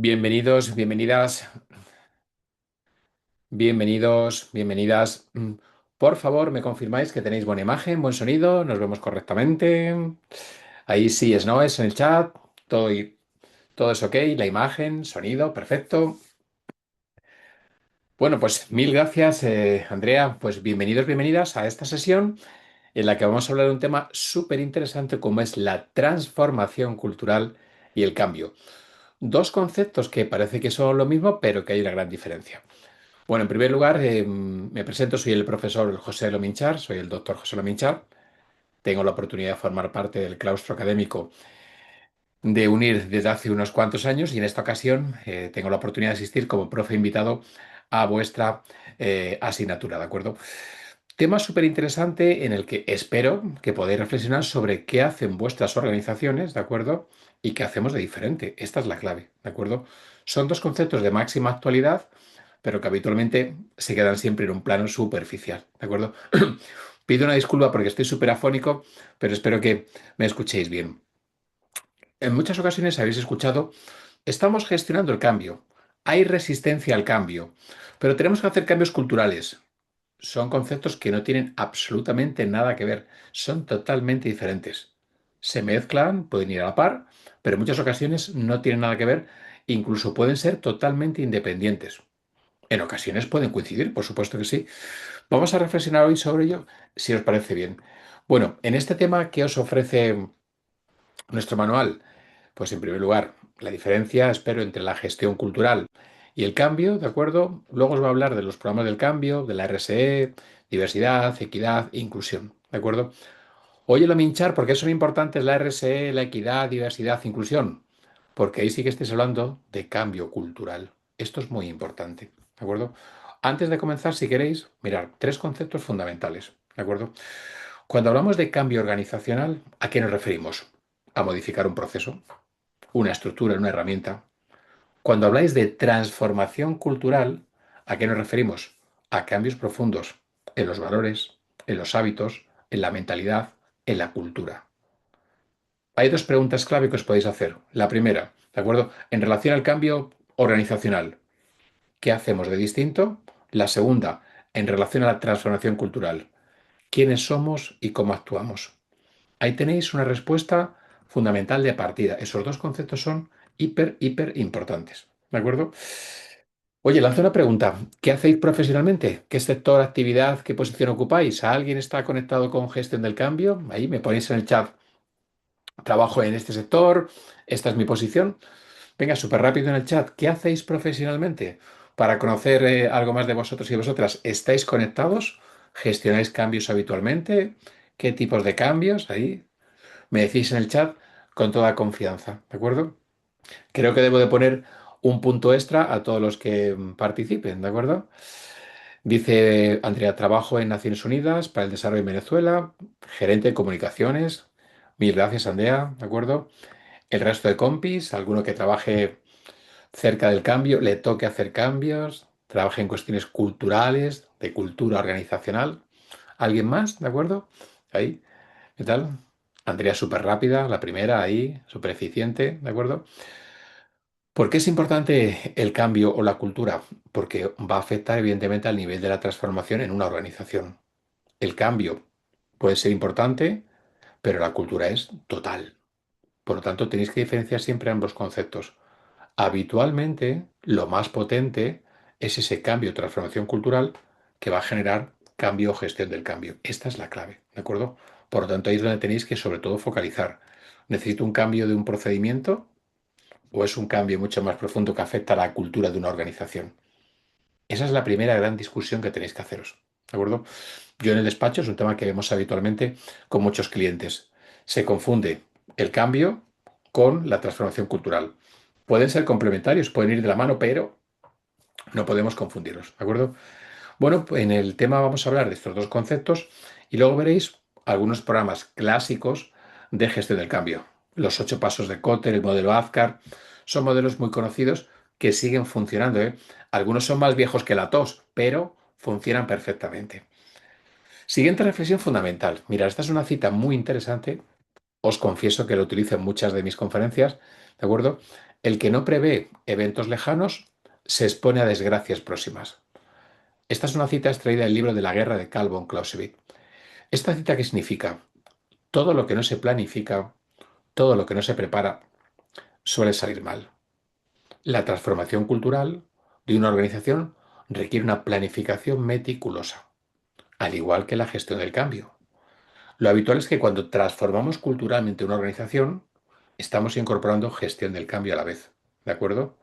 Bienvenidos, bienvenidas, bienvenidos, bienvenidas. Por favor, me confirmáis que tenéis buena imagen, buen sonido, nos vemos correctamente. Ahí sí es no, es en el chat. Todo, todo es ok, la imagen, sonido, perfecto. Bueno, pues mil gracias, Andrea. Pues bienvenidos, bienvenidas a esta sesión en la que vamos a hablar de un tema súper interesante como es la transformación cultural y el cambio. Dos conceptos que parece que son lo mismo, pero que hay una gran diferencia. Bueno, en primer lugar, me presento, soy el profesor José Lominchar, soy el doctor José Lominchar. Tengo la oportunidad de formar parte del claustro académico de UNIR desde hace unos cuantos años y en esta ocasión tengo la oportunidad de asistir como profe invitado a vuestra asignatura, ¿de acuerdo? Tema súper interesante en el que espero que podáis reflexionar sobre qué hacen vuestras organizaciones, ¿de acuerdo? Y qué hacemos de diferente. Esta es la clave, ¿de acuerdo? Son dos conceptos de máxima actualidad, pero que habitualmente se quedan siempre en un plano superficial, ¿de acuerdo? Pido una disculpa porque estoy súper afónico, pero espero que me escuchéis bien. En muchas ocasiones habéis escuchado, estamos gestionando el cambio, hay resistencia al cambio, pero tenemos que hacer cambios culturales. Son conceptos que no tienen absolutamente nada que ver, son totalmente diferentes. Se mezclan, pueden ir a la par, pero en muchas ocasiones no tienen nada que ver, incluso pueden ser totalmente independientes. En ocasiones pueden coincidir, por supuesto que sí. Vamos a reflexionar hoy sobre ello, si os parece bien. Bueno, en este tema, ¿qué os ofrece nuestro manual? Pues en primer lugar, la diferencia, espero, entre la gestión cultural y el cambio, ¿de acuerdo? Luego os va a hablar de los programas del cambio, de la RSE, diversidad, equidad e inclusión, ¿de acuerdo? Óyelo minchar, ¿por qué son importantes la RSE, la equidad, diversidad, inclusión? Porque ahí sí que estáis hablando de cambio cultural. Esto es muy importante, ¿de acuerdo? Antes de comenzar, si queréis, mirar tres conceptos fundamentales, ¿de acuerdo? Cuando hablamos de cambio organizacional, ¿a qué nos referimos? A modificar un proceso, una estructura, una herramienta. Cuando habláis de transformación cultural, ¿a qué nos referimos? A cambios profundos en los valores, en los hábitos, en la mentalidad, en la cultura. Hay dos preguntas clave que os podéis hacer. La primera, ¿de acuerdo? En relación al cambio organizacional, ¿qué hacemos de distinto? La segunda, en relación a la transformación cultural, ¿quiénes somos y cómo actuamos? Ahí tenéis una respuesta fundamental de partida. Esos dos conceptos son hiper importantes. ¿De acuerdo? Oye, lanzo una pregunta. ¿Qué hacéis profesionalmente? ¿Qué sector, actividad, qué posición ocupáis? ¿Alguien está conectado con gestión del cambio? Ahí me ponéis en el chat. Trabajo en este sector, esta es mi posición. Venga, súper rápido en el chat. ¿Qué hacéis profesionalmente? Para conocer algo más de vosotros y vosotras, ¿estáis conectados? ¿Gestionáis cambios habitualmente? ¿Qué tipos de cambios? Ahí me decís en el chat con toda confianza, ¿de acuerdo? Creo que debo de poner un punto extra a todos los que participen, ¿de acuerdo? Dice Andrea, trabajo en Naciones Unidas para el Desarrollo en Venezuela, gerente de comunicaciones. Mil gracias, Andrea, ¿de acuerdo? El resto de compis, alguno que trabaje cerca del cambio, le toque hacer cambios, trabaje en cuestiones culturales, de cultura organizacional. ¿Alguien más? ¿De acuerdo? Ahí, ¿qué tal? Andrea, súper rápida, la primera ahí, súper eficiente, ¿de acuerdo? ¿Por qué es importante el cambio o la cultura? Porque va a afectar evidentemente al nivel de la transformación en una organización. El cambio puede ser importante, pero la cultura es total. Por lo tanto, tenéis que diferenciar siempre ambos conceptos. Habitualmente, lo más potente es ese cambio o transformación cultural que va a generar cambio o gestión del cambio. Esta es la clave, ¿de acuerdo? Por lo tanto, ahí es donde tenéis que sobre todo focalizar. ¿Necesito un cambio de un procedimiento o es un cambio mucho más profundo que afecta a la cultura de una organización? Esa es la primera gran discusión que tenéis que haceros, ¿de acuerdo? Yo en el despacho es un tema que vemos habitualmente con muchos clientes. Se confunde el cambio con la transformación cultural. Pueden ser complementarios, pueden ir de la mano, pero no podemos confundirlos, ¿de acuerdo? Bueno, pues en el tema vamos a hablar de estos dos conceptos y luego veréis algunos programas clásicos de gestión del cambio. Los 8 pasos de Kotter, el modelo AZCAR, son modelos muy conocidos que siguen funcionando, ¿eh? Algunos son más viejos que la tos, pero funcionan perfectamente. Siguiente reflexión fundamental. Mira, esta es una cita muy interesante. Os confieso que lo utilizo en muchas de mis conferencias, ¿de acuerdo? El que no prevé eventos lejanos se expone a desgracias próximas. Esta es una cita extraída del libro de la guerra de Carl von Clausewitz. ¿Esta cita qué significa? Todo lo que no se planifica, todo lo que no se prepara, suele salir mal. La transformación cultural de una organización requiere una planificación meticulosa, al igual que la gestión del cambio. Lo habitual es que cuando transformamos culturalmente una organización, estamos incorporando gestión del cambio a la vez. ¿De acuerdo?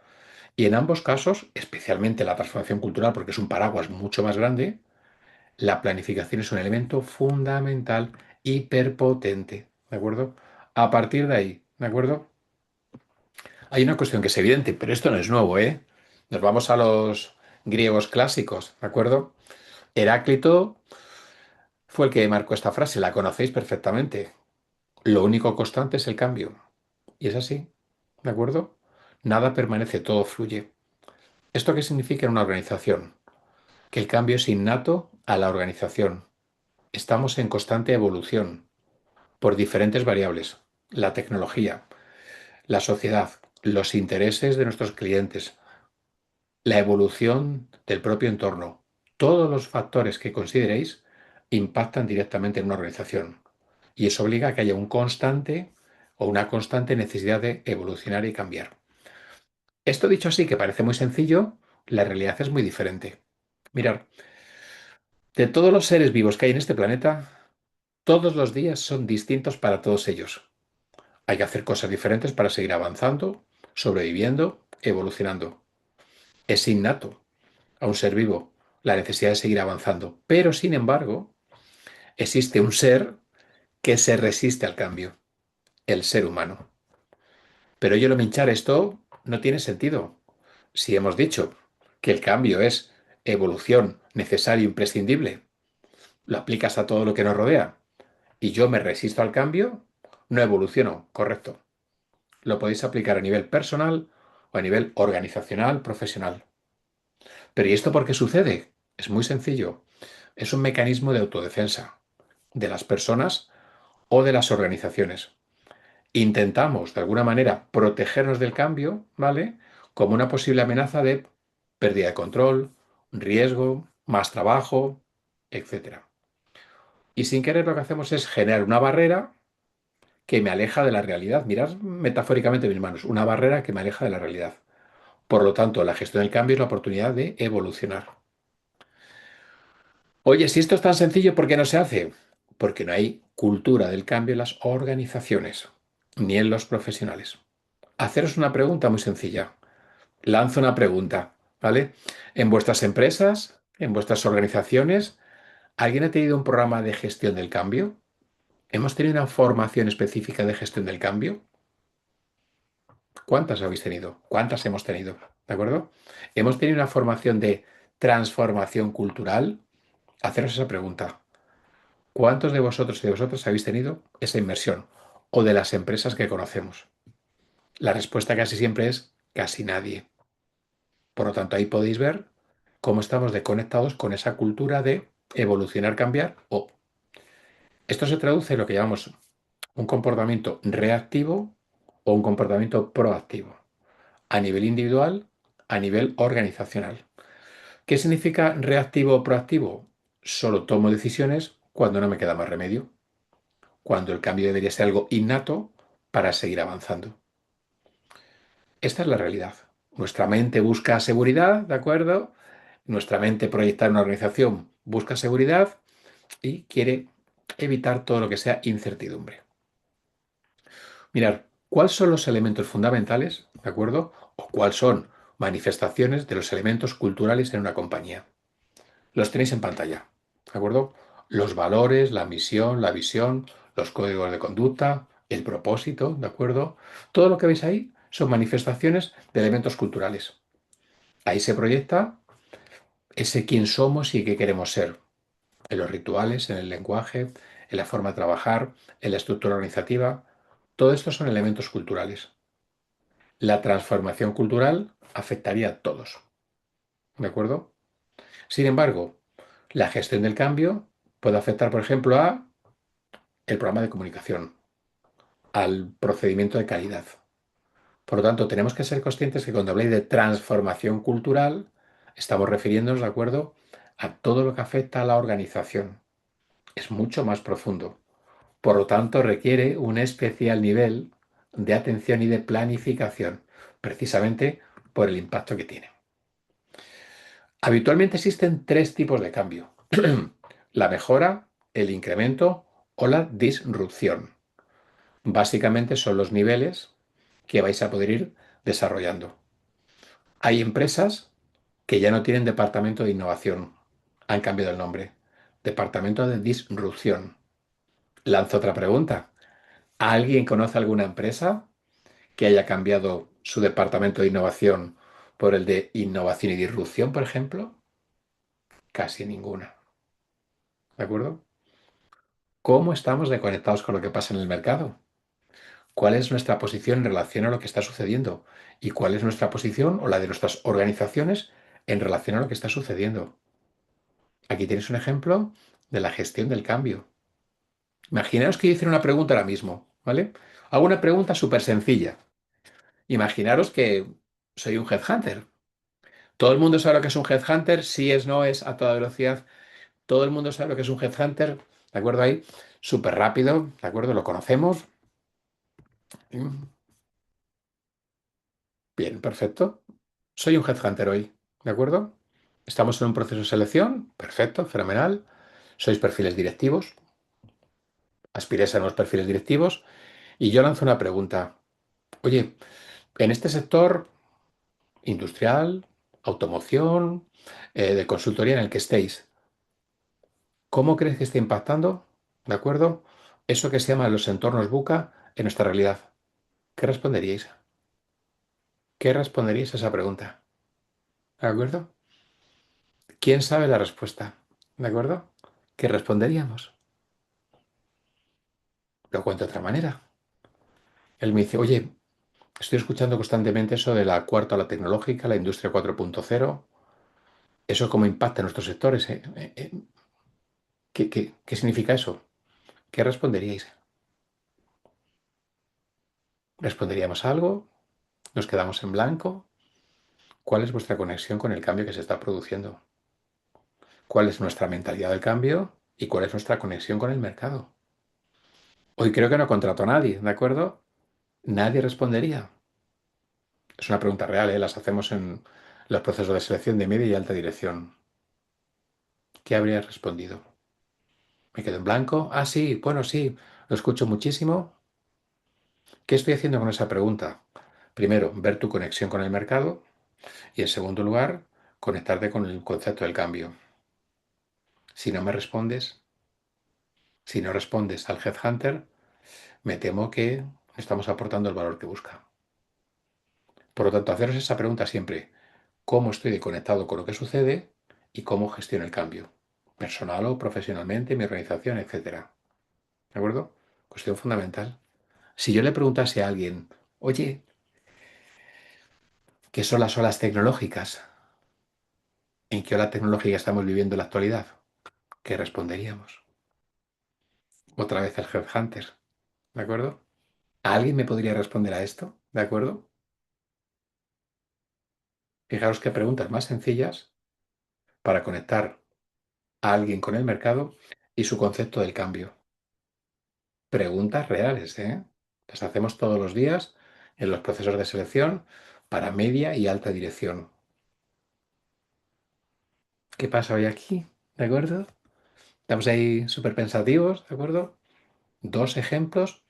Y en ambos casos, especialmente la transformación cultural, porque es un paraguas mucho más grande, la planificación es un elemento fundamental, hiperpotente. ¿De acuerdo? A partir de ahí, ¿de acuerdo? Hay una cuestión que es evidente, pero esto no es nuevo, ¿eh? Nos vamos a los griegos clásicos, ¿de acuerdo? Heráclito fue el que marcó esta frase, la conocéis perfectamente. Lo único constante es el cambio. Y es así, ¿de acuerdo? Nada permanece, todo fluye. ¿Esto qué significa en una organización? Que el cambio es innato a la organización. Estamos en constante evolución por diferentes variables. La tecnología, la sociedad, los intereses de nuestros clientes, la evolución del propio entorno. Todos los factores que consideréis impactan directamente en una organización. Y eso obliga a que haya un constante o una constante necesidad de evolucionar y cambiar. Esto dicho así, que parece muy sencillo, la realidad es muy diferente. Mirad, de todos los seres vivos que hay en este planeta, todos los días son distintos para todos ellos. Hay que hacer cosas diferentes para seguir avanzando, sobreviviendo, evolucionando. Es innato a un ser vivo la necesidad de seguir avanzando. Pero, sin embargo, existe un ser que se resiste al cambio, el ser humano. Pero yo lo minchar, esto no tiene sentido. Si hemos dicho que el cambio es evolución necesario e imprescindible, lo aplicas a todo lo que nos rodea y yo me resisto al cambio, no evoluciono, correcto. Lo podéis aplicar a nivel personal o a nivel organizacional, profesional. Pero ¿y esto por qué sucede? Es muy sencillo. Es un mecanismo de autodefensa de las personas o de las organizaciones. Intentamos, de alguna manera, protegernos del cambio, ¿vale? Como una posible amenaza de pérdida de control, riesgo, más trabajo, etcétera. Y sin querer lo que hacemos es generar una barrera que me aleja de la realidad. Mirad metafóricamente mis manos, una barrera que me aleja de la realidad. Por lo tanto, la gestión del cambio es la oportunidad de evolucionar. Oye, si esto es tan sencillo, ¿por qué no se hace? Porque no hay cultura del cambio en las organizaciones, ni en los profesionales. Haceros una pregunta muy sencilla. Lanzo una pregunta, ¿vale? En vuestras empresas, en vuestras organizaciones, ¿alguien ha tenido un programa de gestión del cambio? ¿Hemos tenido una formación específica de gestión del cambio? ¿Cuántas habéis tenido? ¿Cuántas hemos tenido? ¿De acuerdo? ¿Hemos tenido una formación de transformación cultural? Haceros esa pregunta. ¿Cuántos de vosotros y de vosotras habéis tenido esa inmersión? O de las empresas que conocemos. La respuesta casi siempre es casi nadie. Por lo tanto, ahí podéis ver cómo estamos desconectados con esa cultura de evolucionar, cambiar o esto se traduce en lo que llamamos un comportamiento reactivo o un comportamiento proactivo a nivel individual, a nivel organizacional. ¿Qué significa reactivo o proactivo? Solo tomo decisiones cuando no me queda más remedio, cuando el cambio debería ser algo innato para seguir avanzando. Esta es la realidad. Nuestra mente busca seguridad, ¿de acuerdo? Nuestra mente proyecta en una organización busca seguridad y quiere evitar todo lo que sea incertidumbre. Mirar, ¿cuáles son los elementos fundamentales, ¿de acuerdo? O cuáles son manifestaciones de los elementos culturales en una compañía. Los tenéis en pantalla, ¿de acuerdo? Los valores, la misión, la visión, los códigos de conducta, el propósito, ¿de acuerdo? Todo lo que veis ahí son manifestaciones de elementos culturales. Ahí se proyecta ese quién somos y qué queremos ser, en los rituales, en el lenguaje, en la forma de trabajar, en la estructura organizativa. Todo esto son elementos culturales. La transformación cultural afectaría a todos, ¿de acuerdo? Sin embargo, la gestión del cambio puede afectar, por ejemplo, a el programa de comunicación, al procedimiento de calidad, Por lo tanto, tenemos que ser conscientes que cuando habléis de transformación cultural, estamos refiriéndonos, ¿de acuerdo?, a todo lo que afecta a la organización. Es mucho más profundo. Por lo tanto, requiere un especial nivel de atención y de planificación, precisamente por el impacto que tiene. Habitualmente existen tres tipos de cambio: la mejora, el incremento o la disrupción. Básicamente son los niveles que vais a poder ir desarrollando. Hay empresas que ya no tienen departamento de innovación, han cambiado el nombre. Departamento de disrupción. Lanzo otra pregunta. ¿Alguien conoce alguna empresa que haya cambiado su departamento de innovación por el de innovación y disrupción, por ejemplo? Casi ninguna. ¿De acuerdo? ¿Cómo estamos desconectados con lo que pasa en el mercado? ¿Cuál es nuestra posición en relación a lo que está sucediendo? ¿Y cuál es nuestra posición o la de nuestras organizaciones en relación a lo que está sucediendo? Aquí tienes un ejemplo de la gestión del cambio. Imaginaos que yo hiciera una pregunta ahora mismo, ¿vale? Hago una pregunta súper sencilla. Imaginaros que soy un headhunter. Todo el mundo sabe lo que es un headhunter, si es, no es, a toda velocidad. Todo el mundo sabe lo que es un headhunter, ¿de acuerdo? Ahí, súper rápido, ¿de acuerdo? Lo conocemos. Mm, Bien, perfecto. Soy un headhunter hoy, ¿de acuerdo? Estamos en un proceso de selección, perfecto, fenomenal. Sois perfiles directivos, aspiráis a nuevos perfiles directivos y yo lanzo una pregunta. Oye, en este sector industrial, automoción, de consultoría en el que estéis, ¿cómo crees que está impactando, de acuerdo, eso que se llama los entornos buca en nuestra realidad? ¿Qué responderíais? ¿Qué responderíais a esa pregunta? ¿De acuerdo? ¿Quién sabe la respuesta? ¿De acuerdo? ¿Qué responderíamos? Lo cuento de otra manera. Él me dice, oye, estoy escuchando constantemente eso de la cuarta ola tecnológica, la industria 4.0. ¿Eso cómo impacta en nuestros sectores? ¿Qué significa eso? ¿Qué responderíais? ¿Responderíamos algo? ¿Nos quedamos en blanco? ¿Cuál es vuestra conexión con el cambio que se está produciendo? ¿Cuál es nuestra mentalidad del cambio? ¿Y cuál es nuestra conexión con el mercado? Hoy creo que no contrato a nadie, ¿de acuerdo? Nadie respondería. Es una pregunta real, ¿eh? Las hacemos en los procesos de selección de media y alta dirección. ¿Qué habrías respondido? ¿Me quedo en blanco? Ah, sí, bueno, sí, lo escucho muchísimo. ¿Qué estoy haciendo con esa pregunta? Primero, ver tu conexión con el mercado y, en segundo lugar, conectarte con el concepto del cambio. Si no me respondes, si no respondes al headhunter, me temo que no estamos aportando el valor que busca. Por lo tanto, haceros esa pregunta siempre: ¿cómo estoy conectado con lo que sucede y cómo gestiono el cambio? Personal o profesionalmente, mi organización, etcétera. ¿De acuerdo? Cuestión fundamental. Si yo le preguntase a alguien, oye, ¿qué son las olas tecnológicas? ¿En qué ola tecnológica estamos viviendo en la actualidad? ¿Qué responderíamos? Otra vez el headhunter. ¿De acuerdo? ¿Alguien me podría responder a esto? ¿De acuerdo? Fijaros qué preguntas más sencillas para conectar a alguien con el mercado y su concepto del cambio. Preguntas reales, ¿eh? Las hacemos todos los días en los procesos de selección para media y alta dirección. ¿Qué pasa hoy aquí? ¿De acuerdo? Estamos ahí súper pensativos, ¿de acuerdo? Dos ejemplos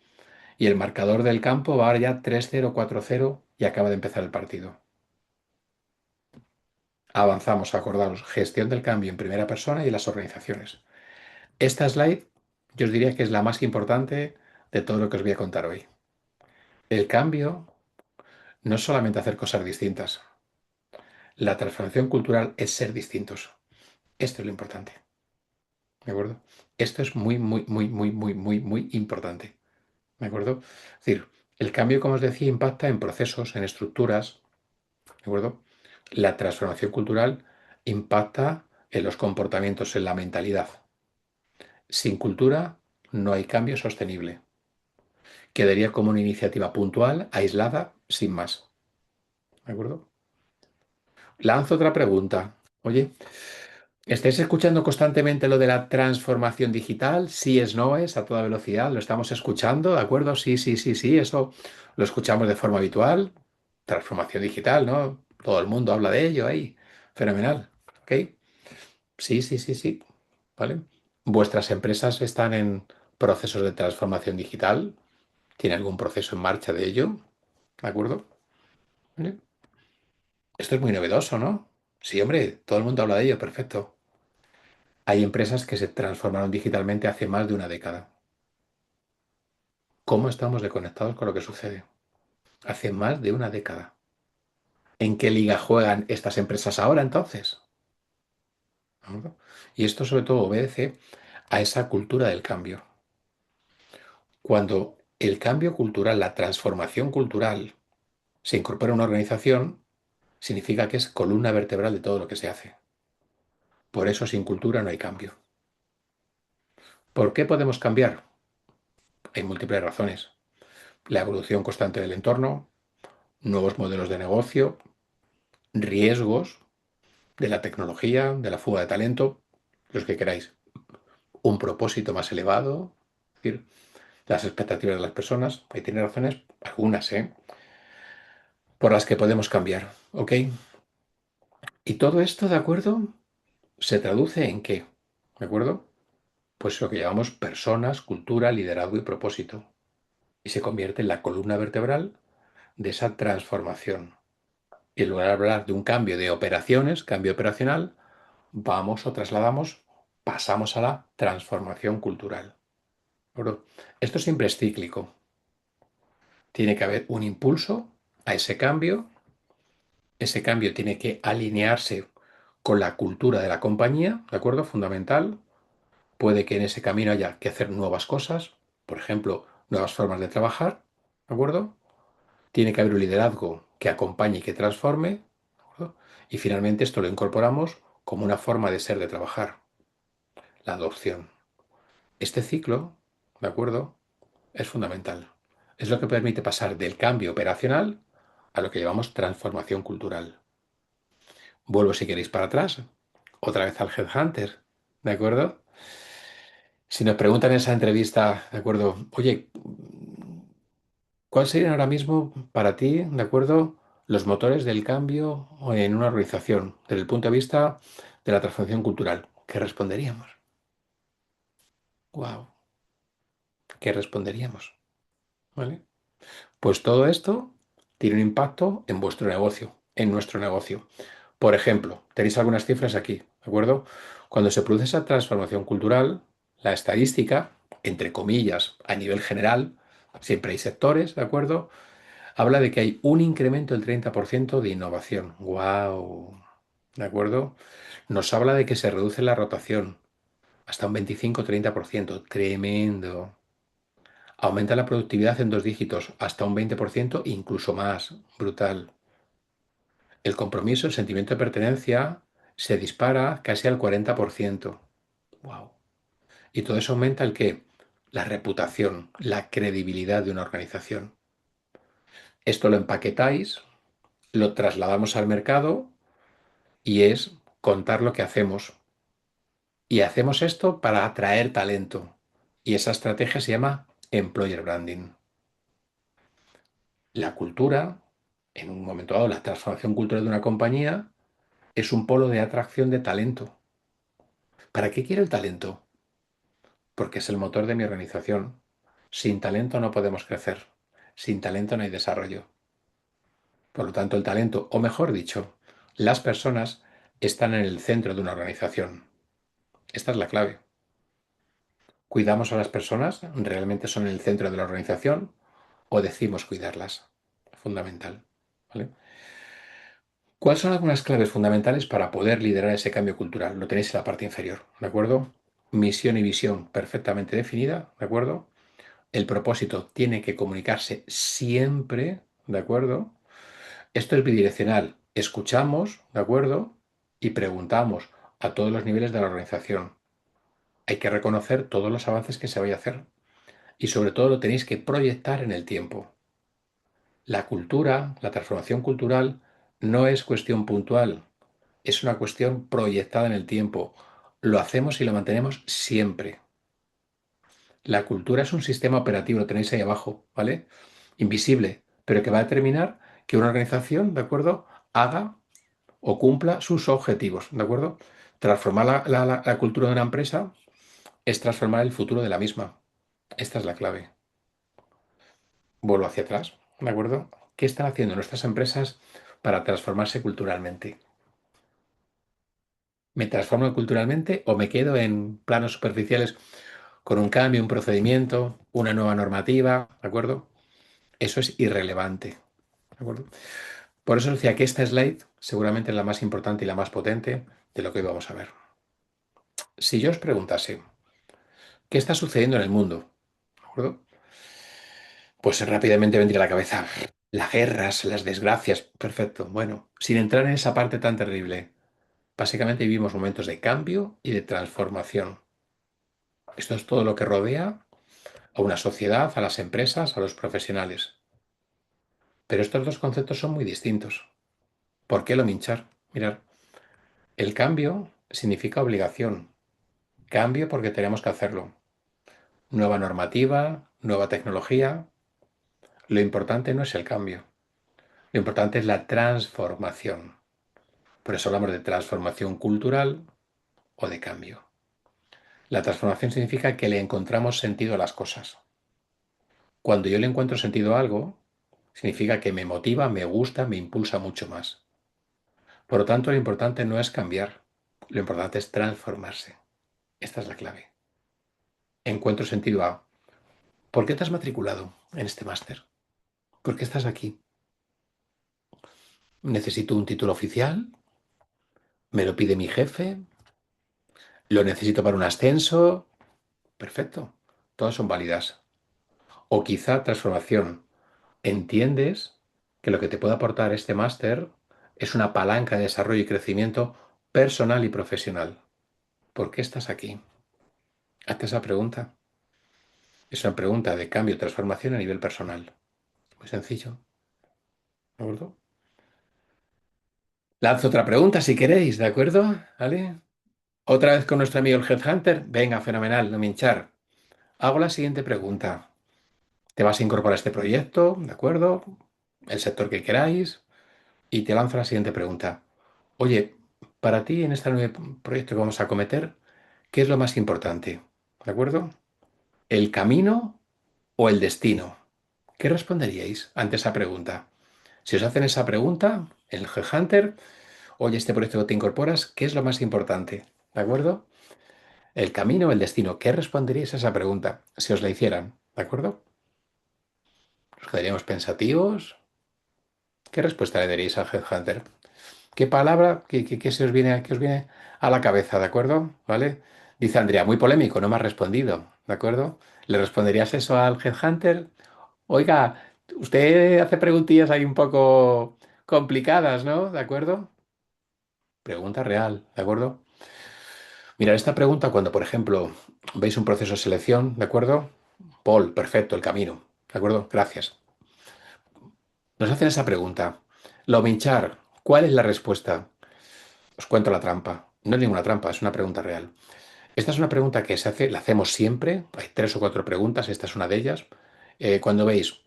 y el marcador del campo va ahora ya 3-0, 4-0 y acaba de empezar el partido. Avanzamos, acordaros, gestión del cambio en primera persona y en las organizaciones. Esta slide yo os diría que es la más importante de todo lo que os voy a contar hoy. El cambio no es solamente hacer cosas distintas. La transformación cultural es ser distintos. Esto es lo importante. ¿De acuerdo? Esto es muy, muy, muy, muy, muy, muy, muy importante. ¿De acuerdo? Es decir, el cambio, como os decía, impacta en procesos, en estructuras. ¿De acuerdo? La transformación cultural impacta en los comportamientos, en la mentalidad. Sin cultura no hay cambio sostenible. Quedaría como una iniciativa puntual, aislada, sin más. ¿De acuerdo? Lanzo otra pregunta. Oye, ¿estáis escuchando constantemente lo de la transformación digital? Sí es, no es, a toda velocidad. Lo estamos escuchando, ¿de acuerdo? Sí, sí, sí, sí, eso lo escuchamos de forma habitual. Transformación digital, ¿no? Todo el mundo habla de ello ahí. Fenomenal. ¿Ok? Sí, sí, sí, sí. ¿Vale? ¿Vuestras empresas están en procesos de transformación digital? ¿Tiene algún proceso en marcha de ello? ¿De acuerdo? ¿Vale? Esto es muy novedoso, ¿no? Sí, hombre, todo el mundo habla de ello, perfecto. Hay empresas que se transformaron digitalmente hace más de una década. ¿Cómo estamos desconectados con lo que sucede? Hace más de una década. ¿En qué liga juegan estas empresas ahora entonces? ¿No? Y esto sobre todo obedece a esa cultura del cambio. Cuando el cambio cultural, la transformación cultural, se incorpora a una organización, significa que es columna vertebral de todo lo que se hace. Por eso sin cultura no hay cambio. ¿Por qué podemos cambiar? Hay múltiples razones. La evolución constante del entorno, nuevos modelos de negocio, riesgos de la tecnología, de la fuga de talento, los que queráis. Un propósito más elevado, es decir, las expectativas de las personas. Ahí tiene razones, algunas, por las que podemos cambiar. ¿Ok? Y todo esto, ¿de acuerdo? ¿Se traduce en qué? ¿De acuerdo? Pues lo que llamamos personas, cultura, liderazgo y propósito. Y se convierte en la columna vertebral de esa transformación. Y en lugar de hablar de un cambio de operaciones, cambio operacional, vamos o trasladamos, pasamos a la transformación cultural. ¿De acuerdo? Esto siempre es cíclico. Tiene que haber un impulso a ese cambio tiene que alinearse con la cultura de la compañía, ¿de acuerdo? Fundamental. Puede que en ese camino haya que hacer nuevas cosas, por ejemplo, nuevas formas de trabajar, ¿de acuerdo? Tiene que haber un liderazgo que acompañe y que transforme, ¿de acuerdo? Y finalmente esto lo incorporamos como una forma de ser, de trabajar, la adopción. Este ciclo, ¿de acuerdo? Es fundamental. Es lo que permite pasar del cambio operacional a lo que llamamos transformación cultural. Vuelvo si queréis para atrás, otra vez al Headhunter, ¿de acuerdo? Si nos preguntan en esa entrevista, ¿de acuerdo? Oye, ¿cuáles serían ahora mismo para ti, ¿de acuerdo? Los motores del cambio en una organización, desde el punto de vista de la transformación cultural. ¿Qué responderíamos? ¡Wow! ¿Qué responderíamos? ¿Vale? Pues todo esto tiene un impacto en vuestro negocio, en nuestro negocio. Por ejemplo, tenéis algunas cifras aquí, ¿de acuerdo? Cuando se produce esa transformación cultural, la estadística, entre comillas, a nivel general, siempre hay sectores, ¿de acuerdo? Habla de que hay un incremento del 30% de innovación. ¡Wow! ¿De acuerdo? Nos habla de que se reduce la rotación hasta un 25-30%. Tremendo. Aumenta la productividad en dos dígitos, hasta un 20%, incluso más. Brutal. El compromiso, el sentimiento de pertenencia, se dispara casi al 40%. ¡Wow! Y todo eso aumenta el qué? La reputación, la credibilidad de una organización. Esto lo empaquetáis, lo trasladamos al mercado y es contar lo que hacemos. Y hacemos esto para atraer talento. Y esa estrategia se llama Employer Branding. La cultura, en un momento dado, la transformación cultural de una compañía es un polo de atracción de talento. ¿Para qué quiere el talento? Porque es el motor de mi organización. Sin talento no podemos crecer. Sin talento no hay desarrollo. Por lo tanto, el talento, o mejor dicho, las personas están en el centro de una organización. Esta es la clave. ¿Cuidamos a las personas? ¿Realmente son el centro de la organización? ¿O decimos cuidarlas? Fundamental. ¿Vale? ¿Cuáles son algunas claves fundamentales para poder liderar ese cambio cultural? Lo tenéis en la parte inferior, ¿de acuerdo? Misión y visión perfectamente definida, ¿de acuerdo? El propósito tiene que comunicarse siempre, ¿de acuerdo? Esto es bidireccional. Escuchamos, ¿de acuerdo? Y preguntamos a todos los niveles de la organización. Hay que reconocer todos los avances que se vaya a hacer. y sobre todo lo tenéis que proyectar en el tiempo. La cultura, la transformación cultural, no es cuestión puntual, es una cuestión proyectada en el tiempo. Lo hacemos y lo mantenemos siempre. La cultura es un sistema operativo, lo tenéis ahí abajo, ¿vale? Invisible, pero que va a determinar que una organización, ¿de acuerdo?, haga o cumpla sus objetivos, ¿de acuerdo? Transformar la cultura de una empresa es transformar el futuro de la misma. Esta es la clave. Vuelvo hacia atrás, ¿de acuerdo? ¿Qué están haciendo nuestras empresas para transformarse culturalmente? ¿Me transformo culturalmente o me quedo en planos superficiales con un cambio, un procedimiento, una nueva normativa? ¿De acuerdo? Eso es irrelevante. ¿De acuerdo? Por eso decía que esta slide seguramente es la más importante y la más potente de lo que hoy vamos a ver. Si yo os preguntase, ¿qué está sucediendo en el mundo? ¿De acuerdo? Pues rápidamente vendría a la cabeza las guerras, las desgracias. Perfecto. Bueno, sin entrar en esa parte tan terrible, básicamente vivimos momentos de cambio y de transformación. Esto es todo lo que rodea a una sociedad, a las empresas, a los profesionales. Pero estos dos conceptos son muy distintos. ¿Por qué lo minchar? Mirar, el cambio significa obligación. Cambio porque tenemos que hacerlo. Nueva normativa, nueva tecnología. Lo importante no es el cambio. Lo importante es la transformación. Por eso hablamos de transformación cultural o de cambio. La transformación significa que le encontramos sentido a las cosas. Cuando yo le encuentro sentido a algo, significa que me motiva, me gusta, me impulsa mucho más. Por lo tanto, lo importante no es cambiar, lo importante es transformarse. Esta es la clave. Encuentro sentido a ¿por qué te has matriculado en este máster? ¿Por qué estás aquí? ¿Necesito un título oficial? ¿Me lo pide mi jefe? ¿Lo necesito para un ascenso? Perfecto. Todas son válidas. O quizá transformación. ¿Entiendes que lo que te puede aportar este máster es una palanca de desarrollo y crecimiento personal y profesional? ¿Por qué estás aquí? Hazte esa pregunta. Es una pregunta de cambio y transformación a nivel personal. Muy sencillo. ¿De acuerdo? Lanzo otra pregunta si queréis, ¿de acuerdo? ¿Vale? Otra vez con nuestro amigo el Headhunter. Venga, fenomenal, no me hinchar. Hago la siguiente pregunta. ¿Te vas a incorporar a este proyecto? ¿De acuerdo? El sector que queráis. Y te lanzo la siguiente pregunta. Oye, para ti en este nuevo proyecto que vamos a cometer, ¿qué es lo más importante? ¿De acuerdo? ¿El camino o el destino? ¿Qué responderíais ante esa pregunta? Si os hacen esa pregunta, el Headhunter, oye, este proyecto que te incorporas, ¿qué es lo más importante? ¿De acuerdo? ¿El camino o el destino? ¿Qué responderíais a esa pregunta si os la hicieran? ¿De acuerdo? ¿Os quedaríamos pensativos? ¿Qué respuesta le daríais al Headhunter? ¿Qué palabra, qué se os viene, qué os viene a la cabeza? ¿De acuerdo? ¿Vale? Dice Andrea, muy polémico, no me has respondido. ¿De acuerdo? ¿Le responderías eso al Headhunter? Oiga, usted hace preguntillas ahí un poco complicadas, ¿no? ¿De acuerdo? Pregunta real, ¿de acuerdo? Mirad esta pregunta cuando, por ejemplo, veis un proceso de selección, ¿de acuerdo? Paul, perfecto, el camino, ¿de acuerdo? Gracias. Nos hacen esa pregunta. Lo minchar, ¿cuál es la respuesta? Os cuento la trampa. No es ninguna trampa, es una pregunta real. Esta es una pregunta que se hace, la hacemos siempre. Hay tres o cuatro preguntas, esta es una de ellas. Cuando veis,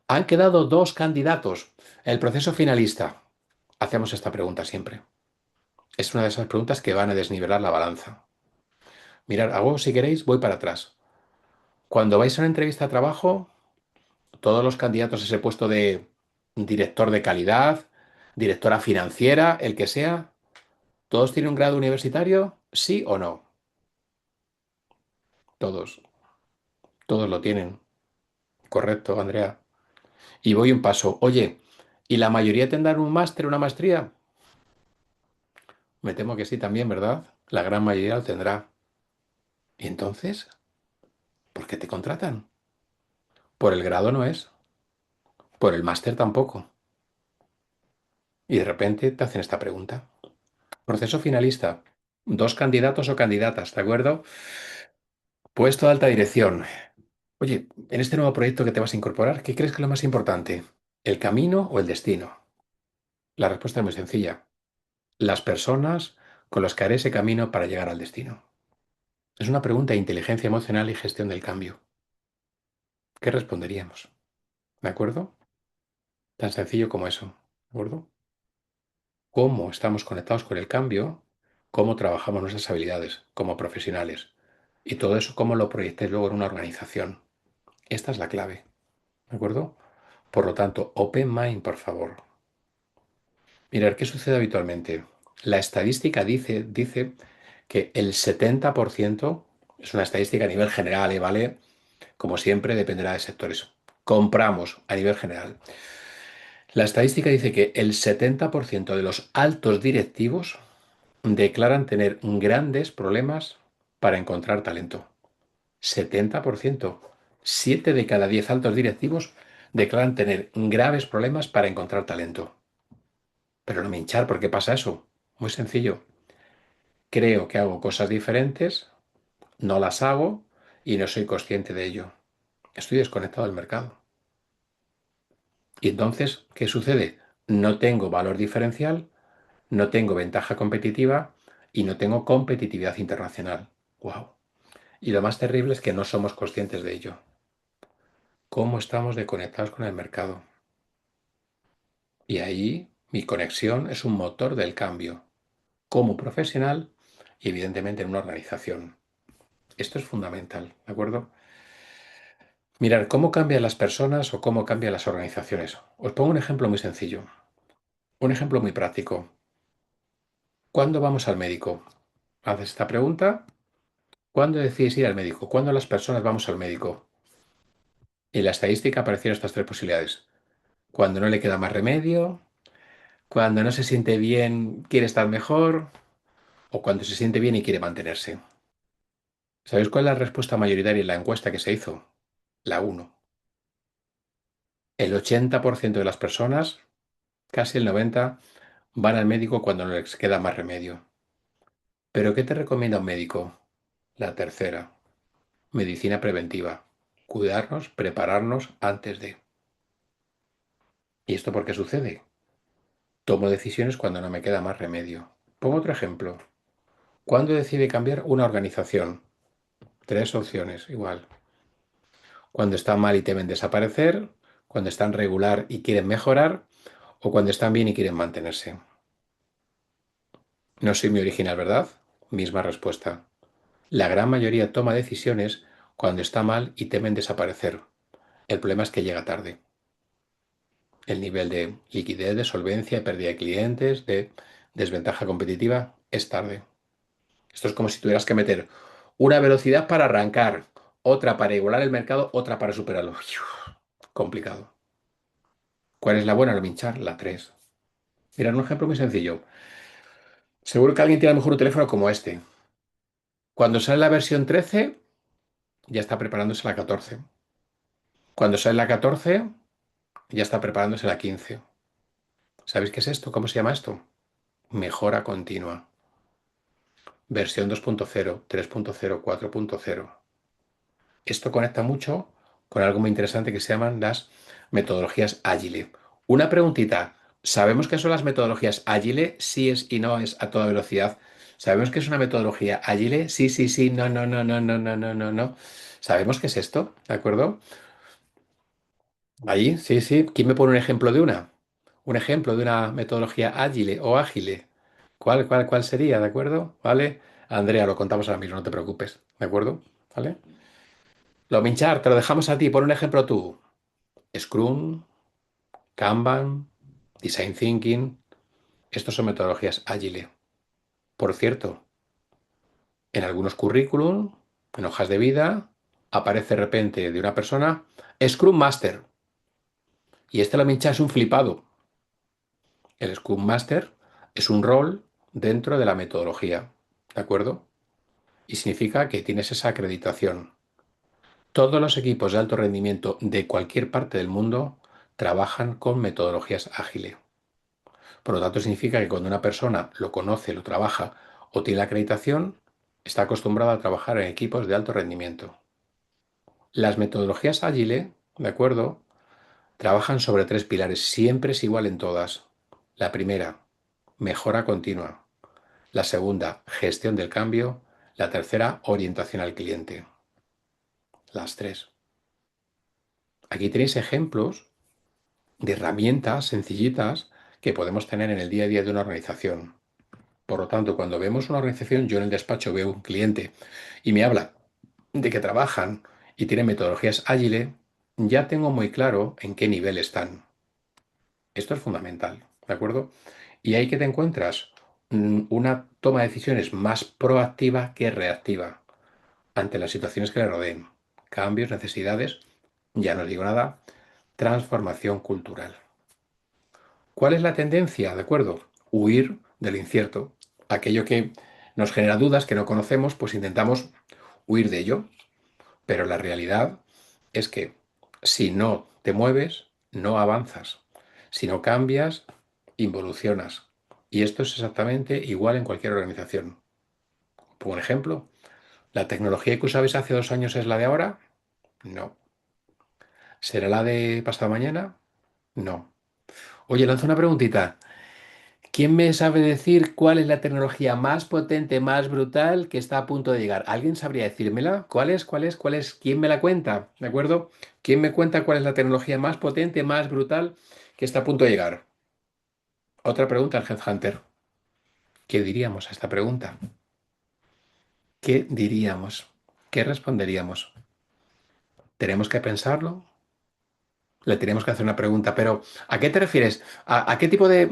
han quedado dos candidatos. El proceso finalista. Hacemos esta pregunta siempre. Es una de esas preguntas que van a desnivelar la balanza. Mirad, hago si queréis, voy para atrás. Cuando vais a una entrevista de trabajo, todos los candidatos a ese puesto de director de calidad, directora financiera, el que sea, ¿todos tienen un grado universitario? ¿Sí o no? Todos, todos lo tienen. Correcto, Andrea. Y voy un paso. Oye, ¿y la mayoría tendrán un máster, una maestría? Me temo que sí también, ¿verdad? La gran mayoría lo tendrá. ¿Y entonces? ¿Por qué te contratan? Por el grado no es, por el máster tampoco. Y de repente te hacen esta pregunta. Proceso finalista. Dos candidatos o candidatas, ¿de acuerdo? Puesto de alta dirección. Oye, en este nuevo proyecto que te vas a incorporar, ¿qué crees que es lo más importante? ¿El camino o el destino? La respuesta es muy sencilla. Las personas con las que haré ese camino para llegar al destino. Es una pregunta de inteligencia emocional y gestión del cambio. ¿Qué responderíamos? ¿De acuerdo? Tan sencillo como eso. ¿De acuerdo? Cómo estamos conectados con el cambio, cómo trabajamos nuestras habilidades como profesionales y todo eso cómo lo proyectéis luego en una organización. Esta es la clave. ¿De acuerdo? Por lo tanto, open mind, por favor. Mirar, ¿qué sucede habitualmente? La estadística dice que el 70% es una estadística a nivel general, ¿vale? Como siempre, dependerá de sectores. Compramos a nivel general. La estadística dice que el 70% de los altos directivos declaran tener grandes problemas para encontrar talento. 70%. 7 de cada 10 altos directivos declaran tener graves problemas para encontrar talento. Pero no me hinchar, ¿por qué pasa eso? Muy sencillo. Creo que hago cosas diferentes, no las hago y no soy consciente de ello. Estoy desconectado del mercado. Y entonces, ¿qué sucede? No tengo valor diferencial, no tengo ventaja competitiva y no tengo competitividad internacional. ¡Wow! Y lo más terrible es que no somos conscientes de ello. ¿Cómo estamos desconectados con el mercado? Y ahí mi conexión es un motor del cambio, como profesional y evidentemente en una organización. Esto es fundamental, ¿de acuerdo? Mirar cómo cambian las personas o cómo cambian las organizaciones. Os pongo un ejemplo muy sencillo, un ejemplo muy práctico. ¿Cuándo vamos al médico? Haces esta pregunta. ¿Cuándo decides ir al médico? ¿Cuándo las personas vamos al médico? Y en la estadística aparecieron estas tres posibilidades. Cuando no le queda más remedio, cuando no se siente bien, quiere estar mejor, o cuando se siente bien y quiere mantenerse. ¿Sabéis cuál es la respuesta mayoritaria en la encuesta que se hizo? La uno. El 80% de las personas, casi el 90%, van al médico cuando no les queda más remedio. ¿Pero qué te recomienda un médico? La tercera, medicina preventiva. Cuidarnos, prepararnos antes de. ¿Y esto por qué sucede? Tomo decisiones cuando no me queda más remedio. Pongo otro ejemplo. ¿Cuándo decide cambiar una organización? Tres opciones, igual. Cuando están mal y temen desaparecer, cuando están regular y quieren mejorar, o cuando están bien y quieren mantenerse. No soy muy original, ¿verdad? Misma respuesta. La gran mayoría toma decisiones cuando está mal y temen desaparecer. El problema es que llega tarde. El nivel de liquidez, de solvencia, de pérdida de clientes, de desventaja competitiva, es tarde. Esto es como si tuvieras que meter una velocidad para arrancar, otra para igualar el mercado, otra para superarlo. Complicado. ¿Cuál es la buena? Lo minchar, la 3. Mira, un ejemplo muy sencillo. Seguro que alguien tiene a lo mejor un teléfono como este. Cuando sale la versión 13, ya está preparándose la 14. Cuando sale la 14, ya está preparándose la 15. ¿Sabéis qué es esto? ¿Cómo se llama esto? Mejora continua. Versión 2.0, 3.0, 4.0. Esto conecta mucho con algo muy interesante que se llaman las metodologías ágiles. Una preguntita. ¿Sabemos qué son las metodologías ágiles? Sí es y no es a toda velocidad. ¿Sabemos qué es una metodología ágil? Sí, sí, sí, no, no, no, no, no, no, no, no, no. ¿Sabemos qué es esto? ¿De acuerdo? Ahí, sí, sí. ¿Quién me pone un ejemplo de una? Un ejemplo de una metodología ágil o ágil. ¿Cuál sería? ¿De acuerdo? ¿Vale? Andrea, lo contamos ahora mismo, no te preocupes. ¿De acuerdo? ¿Vale? Lo minchar, te lo dejamos a ti. Pon un ejemplo tú. Scrum, Kanban, Design Thinking. Estos son metodologías ágiles. Por cierto, en algunos currículum, en hojas de vida, aparece de repente de una persona Scrum Master. Y este lo mincha es un flipado. El Scrum Master es un rol dentro de la metodología. ¿De acuerdo? Y significa que tienes esa acreditación. Todos los equipos de alto rendimiento de cualquier parte del mundo trabajan con metodologías ágiles. Por lo tanto, significa que cuando una persona lo conoce, lo trabaja o tiene la acreditación, está acostumbrado a trabajar en equipos de alto rendimiento. Las metodologías ágiles, ¿de acuerdo? Trabajan sobre tres pilares, siempre es igual en todas. La primera, mejora continua. La segunda, gestión del cambio. La tercera, orientación al cliente. Las tres. Aquí tenéis ejemplos de herramientas sencillitas que podemos tener en el día a día de una organización. Por lo tanto, cuando vemos una organización, yo en el despacho veo un cliente y me habla de que trabajan y tienen metodologías ágiles, ya tengo muy claro en qué nivel están. Esto es fundamental, ¿de acuerdo? Y ahí que te encuentras una toma de decisiones más proactiva que reactiva ante las situaciones que le rodeen. Cambios, necesidades, ya no digo nada, transformación cultural. ¿Cuál es la tendencia? ¿De acuerdo? Huir del incierto. Aquello que nos genera dudas, que no conocemos, pues intentamos huir de ello. Pero la realidad es que si no te mueves, no avanzas. Si no cambias, involucionas. Y esto es exactamente igual en cualquier organización. Por ejemplo, ¿la tecnología que usabais hace 2 años es la de ahora? No. ¿Será la de pasado mañana? No. Oye, lanzo una preguntita. ¿Quién me sabe decir cuál es la tecnología más potente, más brutal que está a punto de llegar? ¿Alguien sabría decírmela? ¿Cuál es? ¿Cuál es? ¿Cuál es? ¿Quién me la cuenta? ¿De acuerdo? ¿Quién me cuenta cuál es la tecnología más potente, más brutal que está a punto de llegar? Otra pregunta al Headhunter. ¿Qué diríamos a esta pregunta? ¿Qué diríamos? ¿Qué responderíamos? ¿Tenemos que pensarlo? Le tenemos que hacer una pregunta, pero ¿a qué te refieres? ¿A qué tipo de...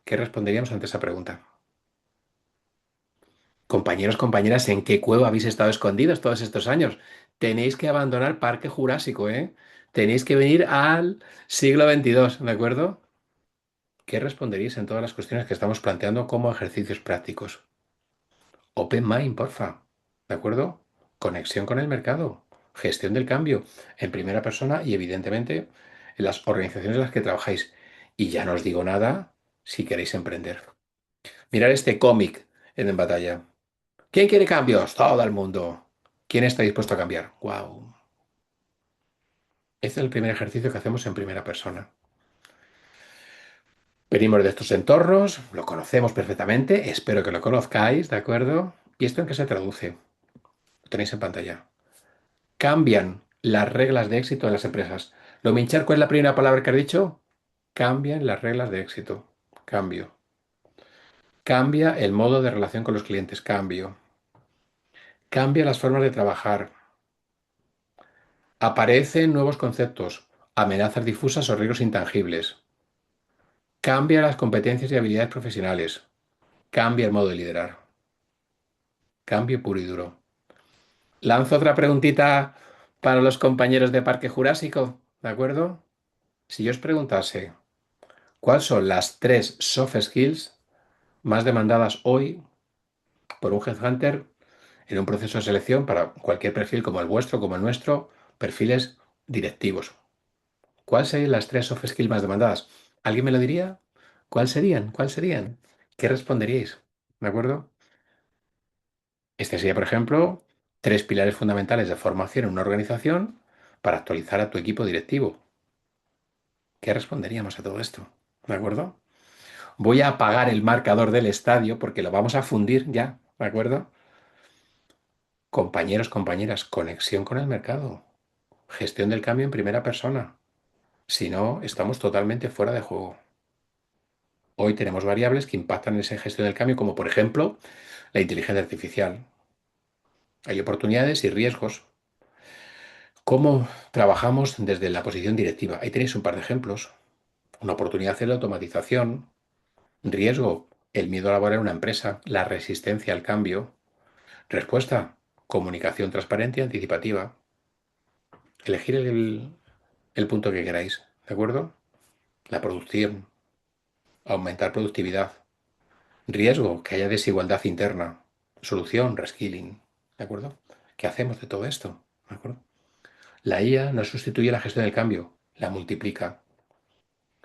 ¿Qué responderíamos ante esa pregunta? Compañeros, compañeras, ¿en qué cueva habéis estado escondidos todos estos años? Tenéis que abandonar Parque Jurásico, ¿eh? Tenéis que venir al siglo XXII, ¿de acuerdo? ¿Qué responderíais en todas las cuestiones que estamos planteando como ejercicios prácticos? Open mind, porfa, ¿de acuerdo? Conexión con el mercado, gestión del cambio en primera persona y evidentemente en las organizaciones en las que trabajáis. Y ya no os digo nada si queréis emprender. Mirar este cómic en batalla. ¿Quién quiere cambios? Todo el mundo. ¿Quién está dispuesto a cambiar? ¡Wow! Este es el primer ejercicio que hacemos en primera persona. Venimos de estos entornos, lo conocemos perfectamente, espero que lo conozcáis, ¿de acuerdo? ¿Y esto en qué se traduce? Lo tenéis en pantalla. Cambian las reglas de éxito de las empresas. Lo minchar, ¿cuál es la primera palabra que has dicho? Cambian las reglas de éxito. Cambio. Cambia el modo de relación con los clientes. Cambio. Cambia las formas de trabajar. Aparecen nuevos conceptos, amenazas difusas o riesgos intangibles. Cambia las competencias y habilidades profesionales. Cambia el modo de liderar. Cambio puro y duro. Lanzo otra preguntita para los compañeros de Parque Jurásico, ¿de acuerdo? Si yo os preguntase, ¿cuáles son las tres soft skills más demandadas hoy por un headhunter en un proceso de selección para cualquier perfil como el vuestro, como el nuestro, perfiles directivos? ¿Cuáles serían las tres soft skills más demandadas? ¿Alguien me lo diría? ¿Cuáles serían? ¿Cuáles serían? ¿Qué responderíais? ¿De acuerdo? Este sería, por ejemplo, tres pilares fundamentales de formación en una organización para actualizar a tu equipo directivo. ¿Qué responderíamos a todo esto? ¿De acuerdo? Voy a apagar el marcador del estadio porque lo vamos a fundir ya. ¿De acuerdo? Compañeros, compañeras, conexión con el mercado. Gestión del cambio en primera persona. Si no, estamos totalmente fuera de juego. Hoy tenemos variables que impactan en esa gestión del cambio, como por ejemplo la inteligencia artificial. Hay oportunidades y riesgos. ¿Cómo trabajamos desde la posición directiva? Ahí tenéis un par de ejemplos. Una oportunidad es la automatización. Riesgo, el miedo a laborar en una empresa. La resistencia al cambio. Respuesta, comunicación transparente y anticipativa. Elegir el punto que queráis, ¿de acuerdo? La producción, aumentar productividad. Riesgo, que haya desigualdad interna. Solución, reskilling, ¿de acuerdo? ¿Qué hacemos de todo esto? ¿De acuerdo? La IA no sustituye la gestión del cambio, la multiplica.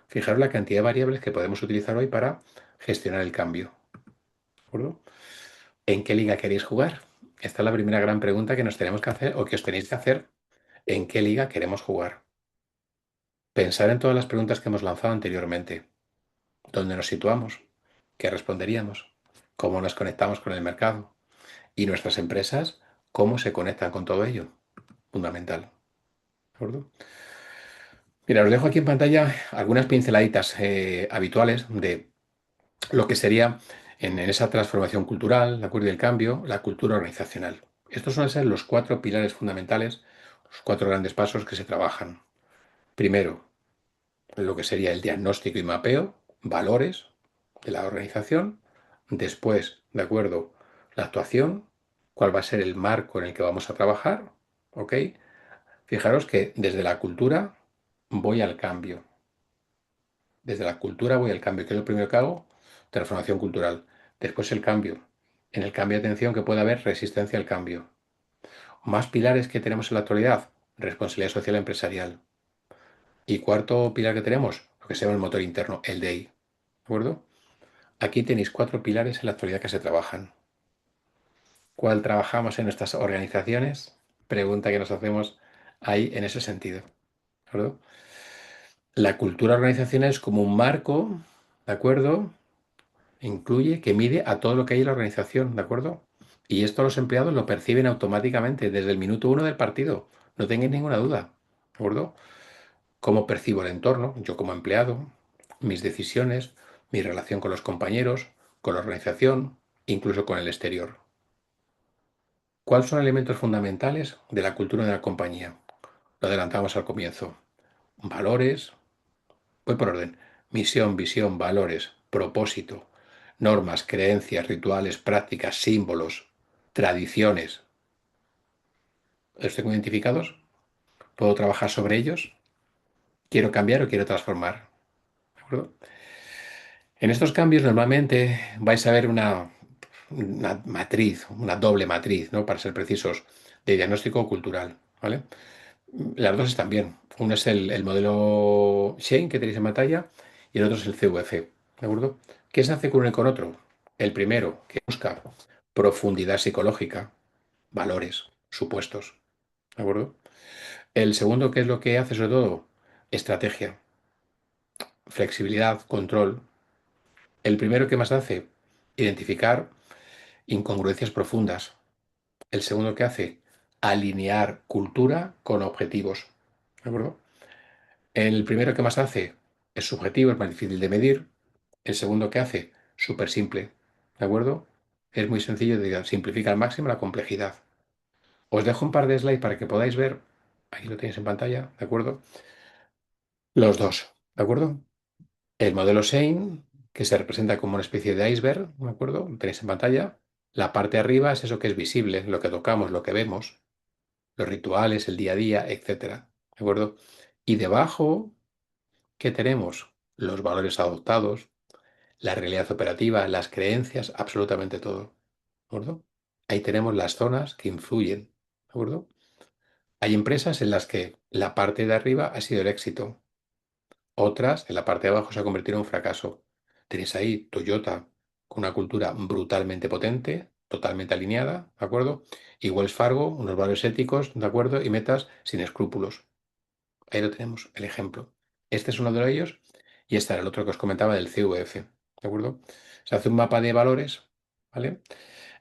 Fijaros la cantidad de variables que podemos utilizar hoy para gestionar el cambio. ¿De acuerdo? ¿En qué liga queréis jugar? Esta es la primera gran pregunta que nos tenemos que hacer o que os tenéis que hacer. ¿En qué liga queremos jugar? Pensar en todas las preguntas que hemos lanzado anteriormente. ¿Dónde nos situamos? ¿Qué responderíamos? ¿Cómo nos conectamos con el mercado? ¿Y nuestras empresas? ¿Cómo se conectan con todo ello? Fundamental. ¿De acuerdo? Mira, os dejo aquí en pantalla algunas pinceladitas habituales de lo que sería en esa transformación cultural, ¿de acuerdo? Y el cambio, la cultura organizacional. Estos suelen ser los cuatro pilares fundamentales, los cuatro grandes pasos que se trabajan. Primero, lo que sería el diagnóstico y mapeo, valores de la organización. Después, ¿de acuerdo? La actuación, cuál va a ser el marco en el que vamos a trabajar, ¿ok? Fijaros que desde la cultura voy al cambio. Desde la cultura voy al cambio. ¿Qué es lo primero que hago? Transformación cultural. Después el cambio. En el cambio de atención que puede haber resistencia al cambio. Más pilares que tenemos en la actualidad. Responsabilidad social empresarial. Y cuarto pilar que tenemos, lo que se llama el motor interno, el DEI. ¿De acuerdo? Aquí tenéis cuatro pilares en la actualidad que se trabajan. ¿Cuál trabajamos en nuestras organizaciones? Pregunta que nos hacemos ahí en ese sentido. ¿De acuerdo? La cultura organizacional es como un marco, ¿de acuerdo? Incluye que mide a todo lo que hay en la organización, ¿de acuerdo? Y esto los empleados lo perciben automáticamente desde el minuto uno del partido. No tengáis ninguna duda, ¿de acuerdo? Cómo percibo el entorno, yo como empleado, mis decisiones, mi relación con los compañeros, con la organización, incluso con el exterior. ¿Cuáles son elementos fundamentales de la cultura de la compañía? Lo adelantamos al comienzo. Valores, voy por orden. Misión, visión, valores, propósito, normas, creencias, rituales, prácticas, símbolos, tradiciones. ¿Los tengo identificados? ¿Puedo trabajar sobre ellos? ¿Quiero cambiar o quiero transformar? ¿De acuerdo? En estos cambios normalmente vais a ver una matriz, una doble matriz, ¿no? Para ser precisos, de diagnóstico cultural, ¿vale? Las dos están bien. Uno es el modelo Shane que tenéis en pantalla y el otro es el CVF, ¿de acuerdo? ¿Qué se hace con uno y con otro? El primero, que busca profundidad psicológica, valores, supuestos, ¿de acuerdo? El segundo, ¿qué es lo que hace sobre todo? Estrategia, flexibilidad, control. El primero, ¿qué más hace? Identificar incongruencias profundas. El segundo, ¿qué hace? Alinear cultura con objetivos, ¿de acuerdo? El primero que más hace es subjetivo, es más difícil de medir. El segundo que hace, súper simple. ¿De acuerdo? Es muy sencillo, simplifica al máximo la complejidad. Os dejo un par de slides para que podáis ver. Aquí lo tenéis en pantalla, ¿de acuerdo? Los dos, ¿de acuerdo? El modelo Shane, que se representa como una especie de iceberg, ¿de acuerdo? Lo tenéis en pantalla. La parte de arriba es eso que es visible, lo que tocamos, lo que vemos, los rituales, el día a día, etcétera. ¿De acuerdo? Y debajo, ¿qué tenemos? Los valores adoptados, la realidad operativa, las creencias, absolutamente todo. ¿De acuerdo? Ahí tenemos las zonas que influyen. ¿De acuerdo? Hay empresas en las que la parte de arriba ha sido el éxito. Otras, en la parte de abajo, se ha convertido en un fracaso. Tenéis ahí Toyota con una cultura brutalmente potente, totalmente alineada, ¿de acuerdo? Y Wells Fargo, unos valores éticos, ¿de acuerdo? Y metas sin escrúpulos. Ahí lo tenemos, el ejemplo. Este es uno de ellos y este era el otro que os comentaba del CVF. ¿De acuerdo? Se hace un mapa de valores, ¿vale?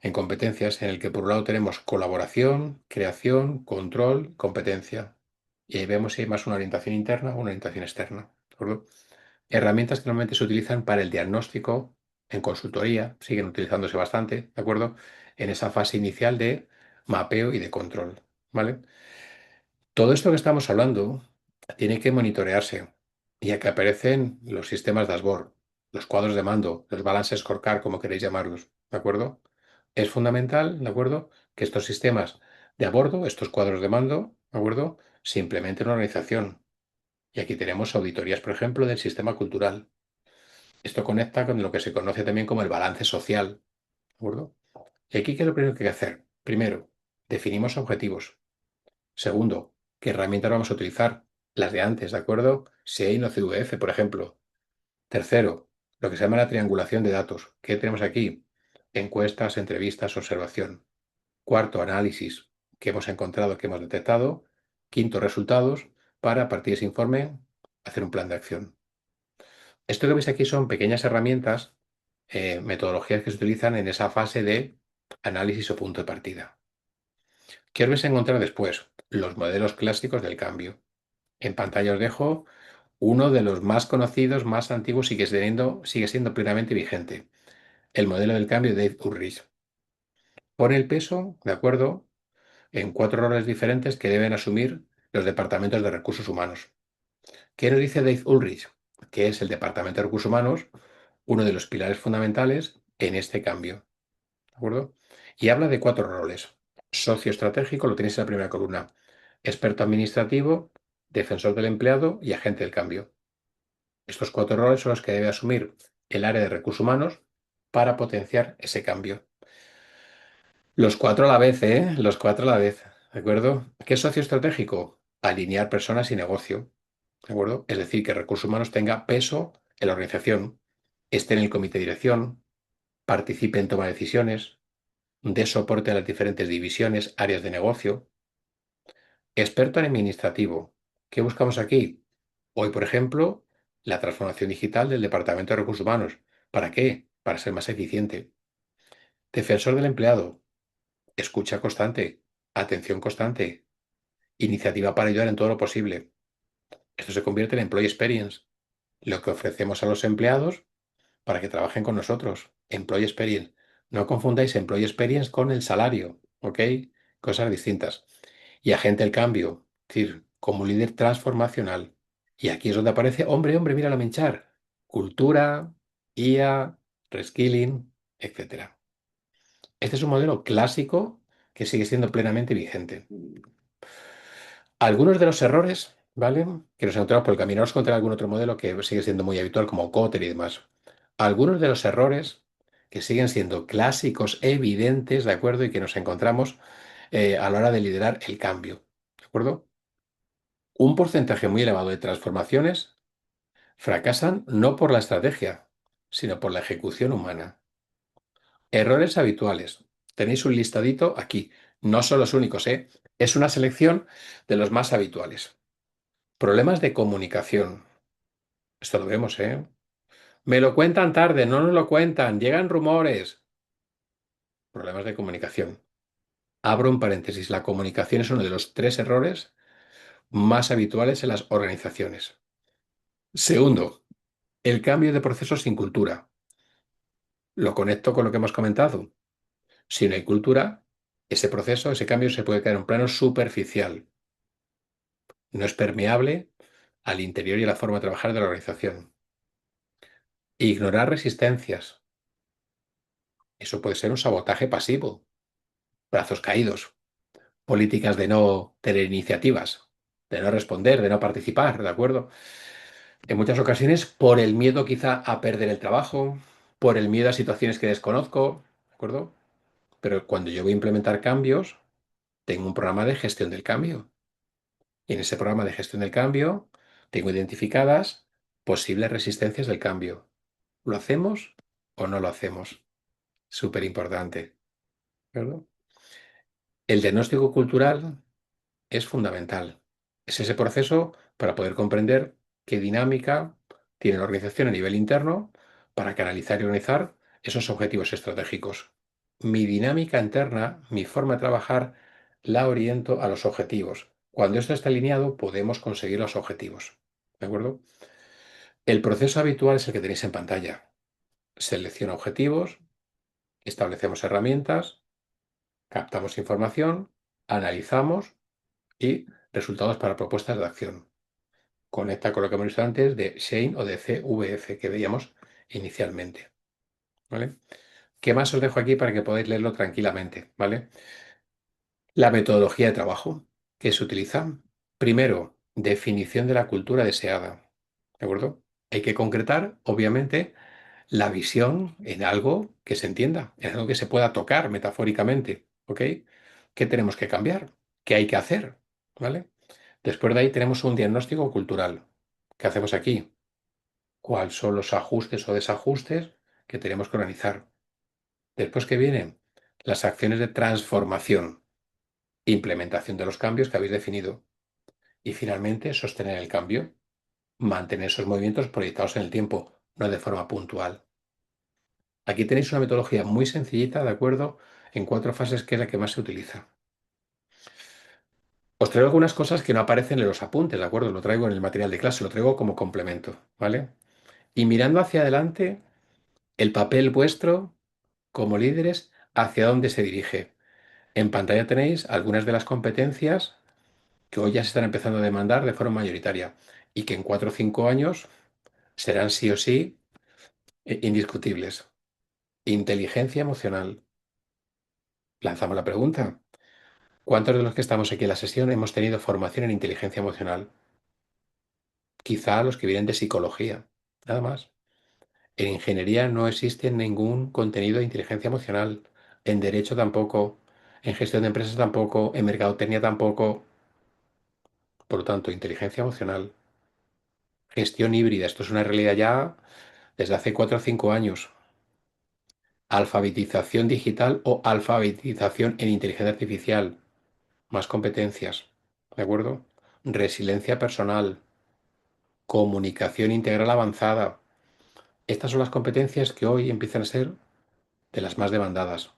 En competencias, en el que por un lado tenemos colaboración, creación, control, competencia. Y ahí vemos si hay más una orientación interna o una orientación externa. ¿De acuerdo? Herramientas que normalmente se utilizan para el diagnóstico en consultoría, siguen utilizándose bastante, ¿de acuerdo? En esa fase inicial de mapeo y de control, ¿vale? Todo esto que estamos hablando tiene que monitorearse y aquí aparecen los sistemas dashboard, los cuadros de mando, los balance scorecard, como queréis llamarlos, ¿de acuerdo? Es fundamental, ¿de acuerdo?, que estos sistemas de a bordo, estos cuadros de mando, ¿de acuerdo?, se implementen en una organización. Y aquí tenemos auditorías, por ejemplo, del sistema cultural. Esto conecta con lo que se conoce también como el balance social, ¿de acuerdo? Y aquí, ¿qué es lo primero que hay que hacer? Primero, definimos objetivos. Segundo, ¿qué herramientas vamos a utilizar? Las de antes, ¿de acuerdo? SEIN o CVF, por ejemplo. Tercero, lo que se llama la triangulación de datos. ¿Qué tenemos aquí? Encuestas, entrevistas, observación. Cuarto, análisis que hemos encontrado, que hemos detectado. Quinto, resultados para, a partir de ese informe, hacer un plan de acción. Esto que veis aquí son pequeñas herramientas, metodologías que se utilizan en esa fase de análisis o punto de partida. ¿Qué os vais a encontrar después? Los modelos clásicos del cambio. En pantalla os dejo uno de los más conocidos, más antiguos y que sigue siendo plenamente vigente. El modelo del cambio de Dave Ulrich. Pone el peso, ¿de acuerdo?, en cuatro roles diferentes que deben asumir los departamentos de recursos humanos. ¿Qué nos dice Dave Ulrich? Que es el departamento de recursos humanos uno de los pilares fundamentales en este cambio. ¿De acuerdo? Y habla de cuatro roles. Socio estratégico, lo tenéis en la primera columna. Experto administrativo, defensor del empleado y agente del cambio. Estos cuatro roles son los que debe asumir el área de recursos humanos para potenciar ese cambio. Los cuatro a la vez, ¿eh? Los cuatro a la vez, ¿de acuerdo? ¿Qué es socio estratégico? Alinear personas y negocio, ¿de acuerdo? Es decir, que recursos humanos tenga peso en la organización, esté en el comité de dirección, participe en toma de decisiones, dé soporte a las diferentes divisiones, áreas de negocio. Experto en administrativo. ¿Qué buscamos aquí? Hoy, por ejemplo, la transformación digital del Departamento de Recursos Humanos. ¿Para qué? Para ser más eficiente. Defensor del empleado. Escucha constante, atención constante, iniciativa para ayudar en todo lo posible. Esto se convierte en Employee Experience, lo que ofrecemos a los empleados para que trabajen con nosotros. Employee Experience. No confundáis Employee Experience con el salario, ¿ok? Cosas distintas. Y agente del cambio, es decir, como líder transformacional. Y aquí es donde aparece, hombre, hombre, mira la menchar. Cultura, IA, reskilling, etcétera. Este es un modelo clásico que sigue siendo plenamente vigente. Algunos de los errores, ¿vale?, que nos encontramos por el camino, os contaré algún otro modelo que sigue siendo muy habitual, como Kotter y demás. Algunos de los errores que siguen siendo clásicos, evidentes, ¿de acuerdo? Y que nos encontramos a la hora de liderar el cambio, ¿de acuerdo? Un porcentaje muy elevado de transformaciones fracasan no por la estrategia, sino por la ejecución humana. Errores habituales. Tenéis un listadito aquí. No son los únicos, ¿eh? Es una selección de los más habituales. Problemas de comunicación. Esto lo vemos, ¿eh? Me lo cuentan tarde, no nos lo cuentan, llegan rumores. Problemas de comunicación. Abro un paréntesis. La comunicación es uno de los tres errores más habituales en las organizaciones. Segundo, el cambio de procesos sin cultura. Lo conecto con lo que hemos comentado. Si no hay cultura, ese proceso, ese cambio se puede quedar en un plano superficial. No es permeable al interior y a la forma de trabajar de la organización. Ignorar resistencias. Eso puede ser un sabotaje pasivo. Brazos caídos. Políticas de no tener iniciativas, de no responder, de no participar, ¿de acuerdo? En muchas ocasiones por el miedo quizá a perder el trabajo, por el miedo a situaciones que desconozco, ¿de acuerdo? Pero cuando yo voy a implementar cambios, tengo un programa de gestión del cambio. Y en ese programa de gestión del cambio tengo identificadas posibles resistencias del cambio. ¿Lo hacemos o no lo hacemos? Súper importante, ¿verdad? El diagnóstico cultural es fundamental. Es ese proceso para poder comprender qué dinámica tiene la organización a nivel interno para canalizar y organizar esos objetivos estratégicos. Mi dinámica interna, mi forma de trabajar, la oriento a los objetivos. Cuando esto está alineado, podemos conseguir los objetivos. ¿De acuerdo? El proceso habitual es el que tenéis en pantalla. Selecciona objetivos, establecemos herramientas, captamos información, analizamos y resultados para propuestas de acción. Conecta con lo que hemos visto antes de Shane o de CVF que veíamos inicialmente. ¿Vale? ¿Qué más os dejo aquí para que podáis leerlo tranquilamente? ¿Vale? La metodología de trabajo que se utiliza. Primero, definición de la cultura deseada. ¿De acuerdo? Hay que concretar, obviamente, la visión en algo que se entienda, en algo que se pueda tocar metafóricamente. ¿Ok? ¿Qué tenemos que cambiar? ¿Qué hay que hacer? ¿Vale? Después de ahí tenemos un diagnóstico cultural. ¿Qué hacemos aquí? ¿Cuáles son los ajustes o desajustes que tenemos que organizar? Después, ¿qué viene? las acciones de transformación, implementación de los cambios que habéis definido y finalmente sostener el cambio, mantener esos movimientos proyectados en el tiempo, no de forma puntual. Aquí tenéis una metodología muy sencillita, ¿de acuerdo? En 4 fases, que es la que más se utiliza. Os traigo algunas cosas que no aparecen en los apuntes, ¿de acuerdo? Lo traigo en el material de clase, lo traigo como complemento, ¿vale? Y mirando hacia adelante, el papel vuestro como líderes, ¿hacia dónde se dirige? En pantalla tenéis algunas de las competencias que hoy ya se están empezando a demandar de forma mayoritaria y que en 4 o 5 años serán sí o sí indiscutibles. Inteligencia emocional. Lanzamos la pregunta. ¿Cuántos de los que estamos aquí en la sesión hemos tenido formación en inteligencia emocional? Quizá los que vienen de psicología, nada más. En ingeniería no existe ningún contenido de inteligencia emocional. En derecho tampoco. En gestión de empresas tampoco. En mercadotecnia tampoco. Por lo tanto, inteligencia emocional. Gestión híbrida. Esto es una realidad ya desde hace 4 o 5 años. Alfabetización digital o alfabetización en inteligencia artificial. Más competencias. ¿De acuerdo? Resiliencia personal. Comunicación integral avanzada. Estas son las competencias que hoy empiezan a ser de las más demandadas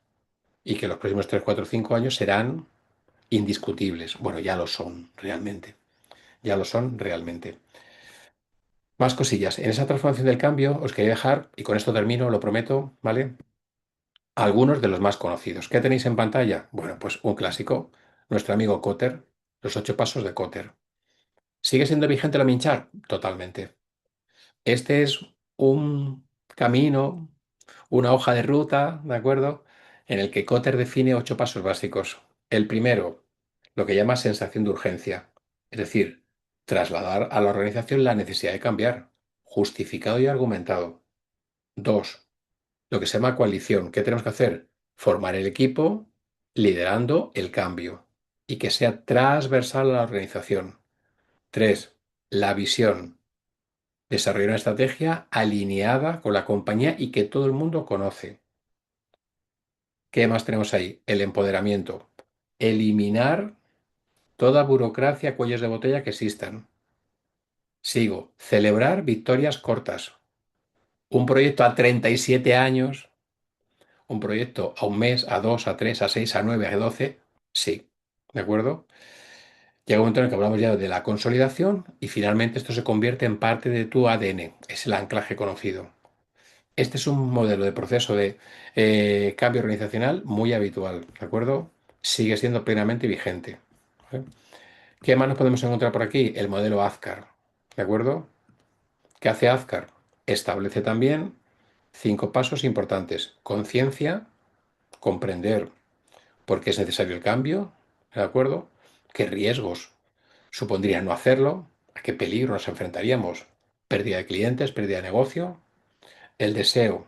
y que los próximos 3, 4, 5 años serán indiscutibles. Bueno, ya lo son realmente. Ya lo son realmente. Más cosillas. En esa transformación del cambio os quería dejar, y con esto termino, lo prometo, ¿vale? Algunos de los más conocidos. ¿Qué tenéis en pantalla? Bueno, pues un clásico. Nuestro amigo Kotter. Los 8 pasos de Kotter. ¿Sigue siendo vigente la Minchar? Totalmente. Este es un camino, una hoja de ruta, ¿de acuerdo? En el que Kotter define 8 pasos básicos. El primero, lo que llama sensación de urgencia, es decir, trasladar a la organización la necesidad de cambiar, justificado y argumentado. Dos, lo que se llama coalición. ¿Qué tenemos que hacer? Formar el equipo liderando el cambio y que sea transversal a la organización. Tres, la visión. Desarrollar una estrategia alineada con la compañía y que todo el mundo conoce. ¿Qué más tenemos ahí? El empoderamiento. Eliminar toda burocracia, cuellos de botella que existan. Sigo. Celebrar victorias cortas. Un proyecto a 37 años, un proyecto a un mes, a 2, a 3, a 6, a 9, a 12. Sí. ¿De acuerdo? Llega un momento en el que hablamos ya de la consolidación y finalmente esto se convierte en parte de tu ADN. Es el anclaje conocido. Este es un modelo de proceso de cambio organizacional muy habitual, ¿de acuerdo? Sigue siendo plenamente vigente. ¿Vale? ¿Qué más nos podemos encontrar por aquí? El modelo Azcar, ¿de acuerdo? ¿Qué hace Azcar? Establece también 5 pasos importantes. Conciencia, comprender por qué es necesario el cambio, ¿de acuerdo? ¿Qué riesgos supondría no hacerlo? ¿A qué peligro nos enfrentaríamos? Pérdida de clientes, pérdida de negocio. El deseo,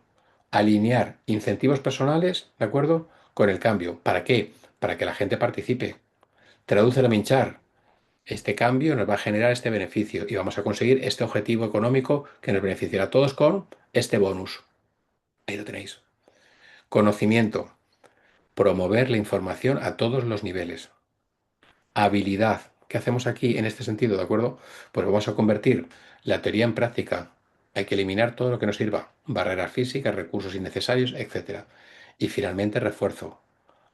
alinear incentivos personales, ¿de acuerdo? Con el cambio. ¿Para qué? Para que la gente participe. Traduce la Minchar. Este cambio nos va a generar este beneficio y vamos a conseguir este objetivo económico que nos beneficiará a todos con este bonus. Ahí lo tenéis. Conocimiento. Promover la información a todos los niveles. Habilidad. ¿Qué hacemos aquí en este sentido? ¿De acuerdo? Pues vamos a convertir la teoría en práctica. Hay que eliminar todo lo que nos sirva. Barreras físicas, recursos innecesarios, etcétera. Y finalmente, refuerzo.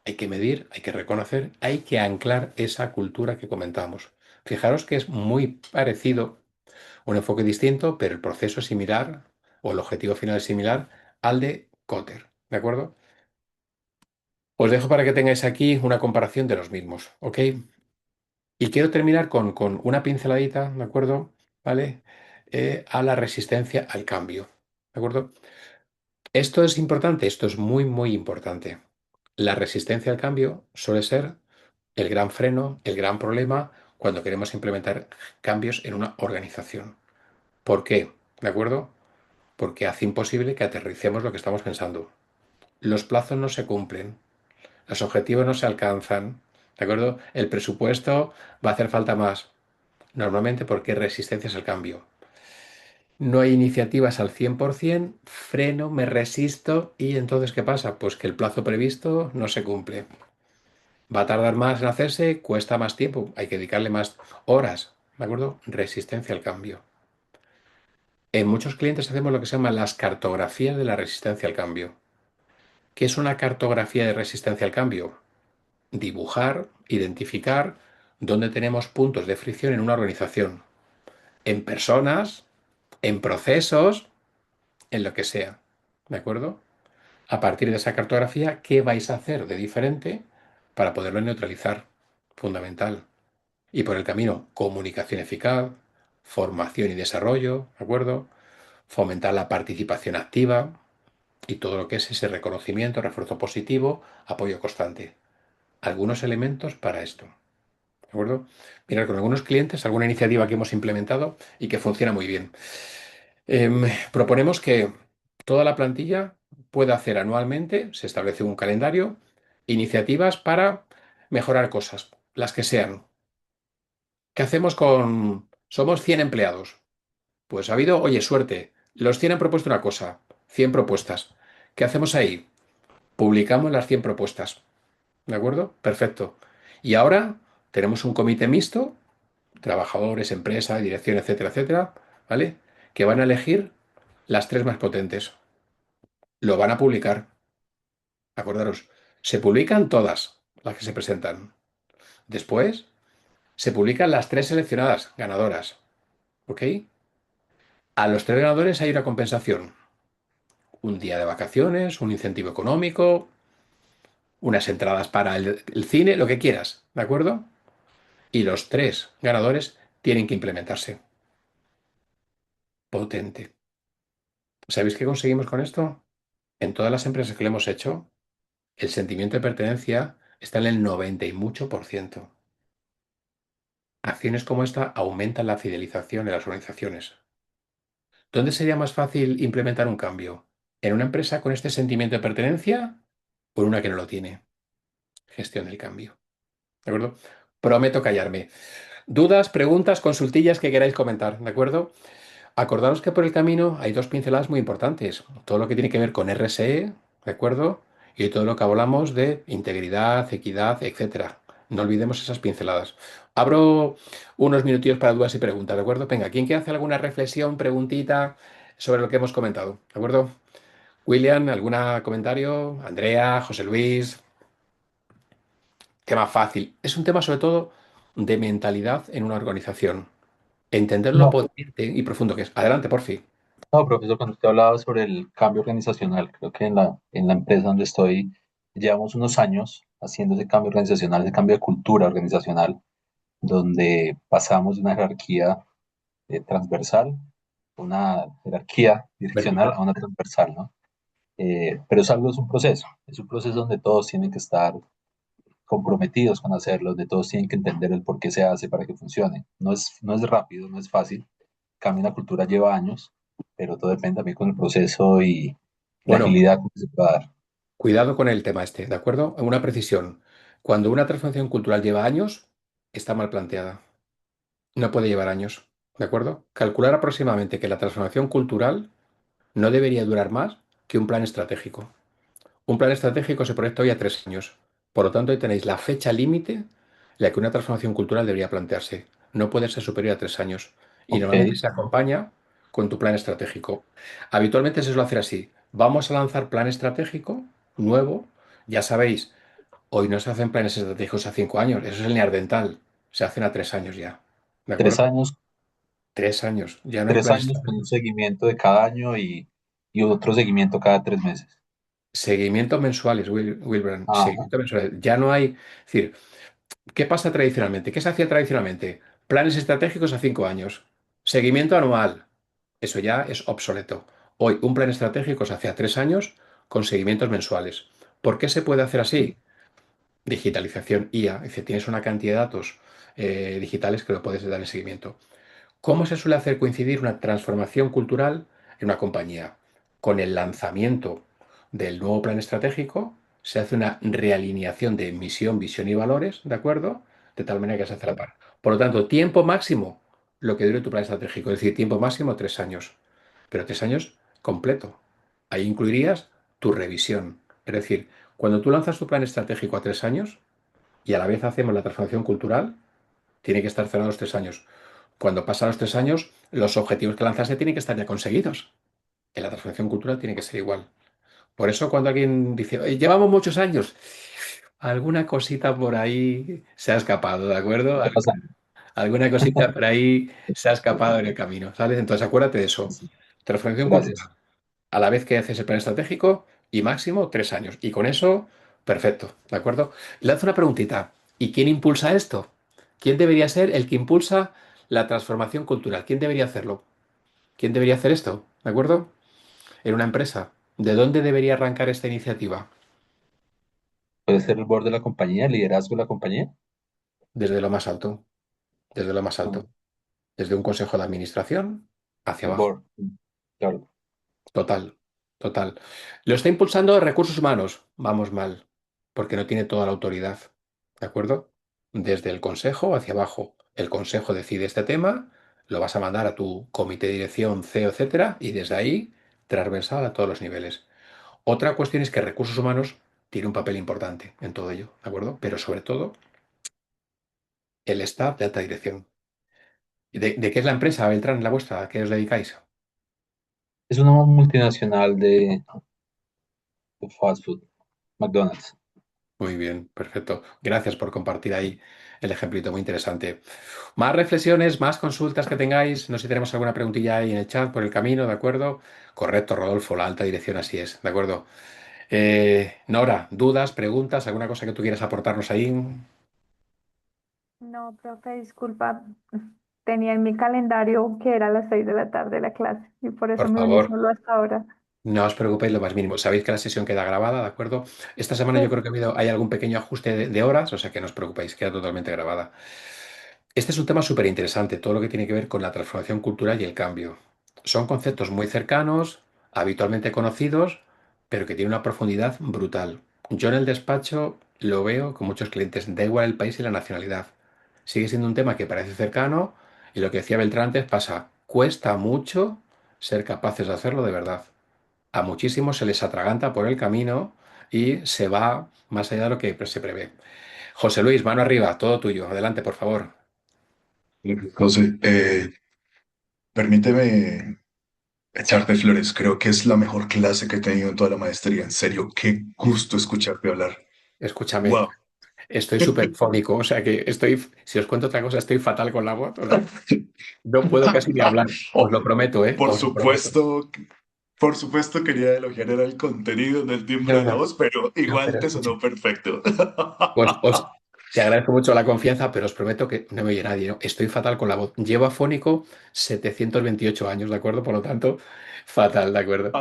Hay que medir, hay que reconocer, hay que anclar esa cultura que comentamos. Fijaros que es muy parecido, un enfoque distinto, pero el proceso es similar, o el objetivo final es similar al de Kotter. ¿De acuerdo? Os dejo para que tengáis aquí una comparación de los mismos, ¿ok? Y quiero terminar con una pinceladita, ¿de acuerdo? ¿Vale? A la resistencia al cambio, ¿de acuerdo? Esto es importante, esto es muy, muy importante. La resistencia al cambio suele ser el gran freno, el gran problema cuando queremos implementar cambios en una organización. ¿Por qué? ¿De acuerdo? Porque hace imposible que aterricemos lo que estamos pensando. Los plazos no se cumplen, los objetivos no se alcanzan, ¿de acuerdo? El presupuesto va a hacer falta más. Normalmente porque hay resistencias al cambio. No hay iniciativas al 100%, freno, me resisto y entonces ¿qué pasa? Pues que el plazo previsto no se cumple. Va a tardar más en hacerse, cuesta más tiempo, hay que dedicarle más horas, ¿de acuerdo? Resistencia al cambio. En muchos clientes hacemos lo que se llama las cartografías de la resistencia al cambio. ¿Qué es una cartografía de resistencia al cambio? Dibujar, identificar dónde tenemos puntos de fricción en una organización, en personas, en procesos, en lo que sea. ¿De acuerdo? A partir de esa cartografía, ¿qué vais a hacer de diferente para poderlo neutralizar? Fundamental. Y por el camino, comunicación eficaz, formación y desarrollo, ¿de acuerdo? Fomentar la participación activa y todo lo que es ese reconocimiento, refuerzo positivo, apoyo constante. Algunos elementos para esto, ¿de acuerdo? Mirar con algunos clientes alguna iniciativa que hemos implementado y que funciona muy bien. Proponemos que toda la plantilla pueda hacer anualmente, se establece un calendario, iniciativas para mejorar cosas, las que sean. ¿Qué hacemos con... Somos 100 empleados. Pues ha habido, oye, suerte, los 100 han propuesto una cosa, 100 propuestas. ¿Qué hacemos ahí? Publicamos las 100 propuestas. ¿De acuerdo? Perfecto. Y ahora tenemos un comité mixto, trabajadores, empresa, dirección, etcétera, etcétera, ¿vale? Que van a elegir las tres más potentes. Lo van a publicar. Acordaros, se publican todas las que se presentan. Después, se publican las tres seleccionadas, ganadoras. ¿Ok? A los tres ganadores hay una compensación. Un día de vacaciones, un incentivo económico, unas entradas para el cine, lo que quieras. ¿De acuerdo? Y los tres ganadores tienen que implementarse. Potente. ¿Sabéis qué conseguimos con esto? En todas las empresas que lo hemos hecho, el sentimiento de pertenencia está en el 90 y mucho por ciento. Acciones como esta aumentan la fidelización de las organizaciones. ¿Dónde sería más fácil implementar un cambio? ¿En una empresa con este sentimiento de pertenencia o en una que no lo tiene? Gestión del cambio. ¿De acuerdo? Prometo callarme. Dudas, preguntas, consultillas que queráis comentar, ¿de acuerdo? Acordaros que por el camino hay dos pinceladas muy importantes. Todo lo que tiene que ver con RSE, ¿de acuerdo? Y todo lo que hablamos de integridad, equidad, etcétera. No olvidemos esas pinceladas. Abro unos minutillos para dudas y preguntas, ¿de acuerdo? Venga, ¿quién quiere hacer alguna reflexión, preguntita sobre lo que hemos comentado? ¿De acuerdo? William, ¿algún comentario? Andrea, José Luis, tema fácil. Es un tema sobre todo de mentalidad en una organización. Entender lo No, potente y profundo que es. Adelante, por fin. no, profesor, cuando usted hablaba sobre el cambio organizacional, creo que en la empresa donde estoy llevamos unos años haciendo ese cambio organizacional, ese cambio de cultura organizacional, donde pasamos de una jerarquía transversal, una jerarquía direccional Vertical. a una transversal, ¿no? Pero es un proceso donde todos tienen que estar comprometidos con hacerlo, donde todos tienen que entender el por qué se hace para que funcione. No es rápido, no es fácil. Cambio la cultura lleva años, pero todo depende también con el proceso y la Bueno, agilidad que se pueda dar. cuidado con el tema este, ¿de acuerdo? Una precisión. Cuando una transformación cultural lleva años, está mal planteada. No puede llevar años, ¿de acuerdo? Calcular aproximadamente que la transformación cultural no debería durar más que un plan estratégico. Un plan estratégico se proyecta hoy a 3 años. Por lo tanto, ahí tenéis la fecha límite en la que una transformación cultural debería plantearse. No puede ser superior a 3 años. Y Ok, normalmente se acompaña con tu plan estratégico. Habitualmente se suele hacer así. Vamos a lanzar plan estratégico nuevo. Ya sabéis, hoy no se hacen planes estratégicos a 5 años. Eso es el dental. Se hacen a 3 años ya. ¿De tres acuerdo? años, 3 años. Ya no hay tres plan años con un estratégico. seguimiento de cada año y otro seguimiento cada 3 meses. Seguimientos mensuales, Wilbrand. Ajá, Seguimientos mensuales. Ya no hay. Es decir, ¿qué pasa tradicionalmente? ¿Qué se hacía tradicionalmente? Planes estratégicos a 5 años. Seguimiento anual. Eso ya es obsoleto. Hoy un plan estratégico se hace a 3 años con seguimientos mensuales. ¿Por qué se puede hacer así? Digitalización IA. Es decir, tienes una cantidad de datos digitales que lo puedes dar en seguimiento. ¿Cómo se suele hacer coincidir una transformación cultural en una compañía? Con el lanzamiento del nuevo plan estratégico, se hace una realineación de misión, visión y valores, ¿de acuerdo? De tal manera que se hace a la par. Por lo tanto, tiempo máximo, lo que dure tu plan estratégico, es decir, tiempo máximo 3 años. pero 3 años completo. Ahí incluirías tu revisión. Es decir, cuando tú lanzas tu plan estratégico a 3 años y a la vez hacemos la transformación cultural, tiene que estar cerrado los 3 años. Cuando pasan los 3 años, los objetivos que lanzaste tienen que estar ya conseguidos. En la transformación cultural tiene que ser igual. Por eso cuando alguien dice, "Oye, llevamos muchos años, alguna cosita por ahí se ha escapado, ¿de acuerdo? Está pasando. Alguna cosita por ahí se ha escapado en el camino, ¿sabes? Entonces acuérdate de eso. Sí. Transformación Gracias. cultural. A la vez que haces el plan estratégico y máximo 3 años. Y con eso, perfecto, ¿de acuerdo? Le lanzo una preguntita. ¿Y quién impulsa esto? ¿Quién debería ser el que impulsa la transformación cultural? ¿Quién debería hacerlo? ¿Quién debería hacer esto? ¿De acuerdo? En una empresa. ¿De dónde debería arrancar esta iniciativa? Puede ser el board de la compañía, el liderazgo de la compañía. Desde lo más alto. Desde lo más Ah, alto. Desde un consejo de administración hacia el abajo. board. Claro. Total, total. ¿Lo está impulsando recursos humanos? Vamos mal, porque no tiene toda la autoridad. ¿De acuerdo? Desde el consejo hacia abajo. El consejo decide este tema, lo vas a mandar a tu comité de dirección, CEO, etcétera, y desde ahí transversal a todos los niveles. Otra cuestión es que recursos humanos tiene un papel importante en todo ello, ¿de acuerdo? Pero sobre todo el staff de alta dirección. ¿De qué es la empresa, Beltrán, la vuestra? ¿A qué os dedicáis? Es una multinacional de fast food, McDonald's. Muy bien, perfecto. Gracias por compartir ahí el ejemplito, muy interesante. Más reflexiones, más consultas que tengáis. No sé si tenemos alguna preguntilla ahí en el chat por el camino, ¿de acuerdo? Correcto, Rodolfo, la alta dirección así es, ¿de acuerdo? Nora, dudas, preguntas, alguna cosa que tú quieras aportarnos ahí, No, profe, disculpa. Tenía en mi calendario que era a las 6 de la tarde la clase y por eso por me uní favor. solo hasta ahora. No os preocupéis lo más mínimo. Sabéis que la sesión queda grabada, ¿de acuerdo? Esta semana yo Sí. creo que hay algún pequeño ajuste de horas, o sea que no os preocupéis, queda totalmente grabada. Este es un tema súper interesante, todo lo que tiene que ver con la transformación cultural y el cambio. Son conceptos muy cercanos, habitualmente conocidos, pero que tienen una profundidad brutal. Yo en el despacho lo veo con muchos clientes, da igual el país y la nacionalidad. Sigue siendo un tema que parece cercano y lo que decía Beltrán antes pasa, cuesta mucho ser capaces de hacerlo de verdad. A muchísimos se les atraganta por el camino y se va más allá de lo que se prevé. José Luis, mano arriba, todo tuyo. Adelante, por favor. José, permíteme echarte flores. Creo que es la mejor clase que he tenido en toda la maestría. En serio, qué gusto escucharte hablar. Escúchame, Wow. estoy súper fónico, o sea que si os cuento otra cosa, estoy fatal con la voz, o sea, no puedo casi ni hablar, os lo prometo, ¿eh? Por Os lo prometo. supuesto, por supuesto quería elogiar era el contenido del timbre No, de la no, voz, pero no, igual pero te escucha, sonó perfecto. te agradezco mucho la confianza, pero os prometo que no me oye nadie, ¿no? Estoy fatal con la voz. Llevo afónico 728 años, ¿de acuerdo? Por lo tanto, fatal, ¿de acuerdo?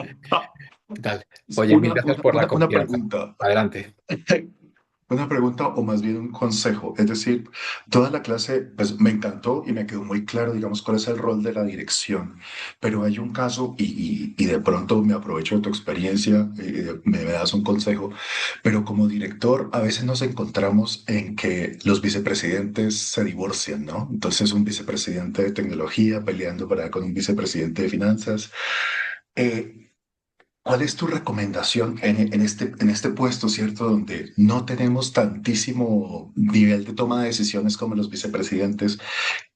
Tal. Oye, mil Una, gracias una, por la una, una confianza. pregunta. Adelante. Una pregunta o más bien un consejo. Es decir, toda la clase pues, me encantó y me quedó muy claro, digamos, cuál es el rol de la dirección. Pero hay un caso y de pronto me aprovecho de tu experiencia, me das un consejo. Pero como director, a veces nos encontramos en que los vicepresidentes se divorcian, ¿no? Entonces, un vicepresidente de tecnología peleando con un vicepresidente de finanzas. Eh, ¿Cuál es tu recomendación en este puesto, cierto, donde no tenemos tantísimo nivel de toma de decisiones como los vicepresidentes?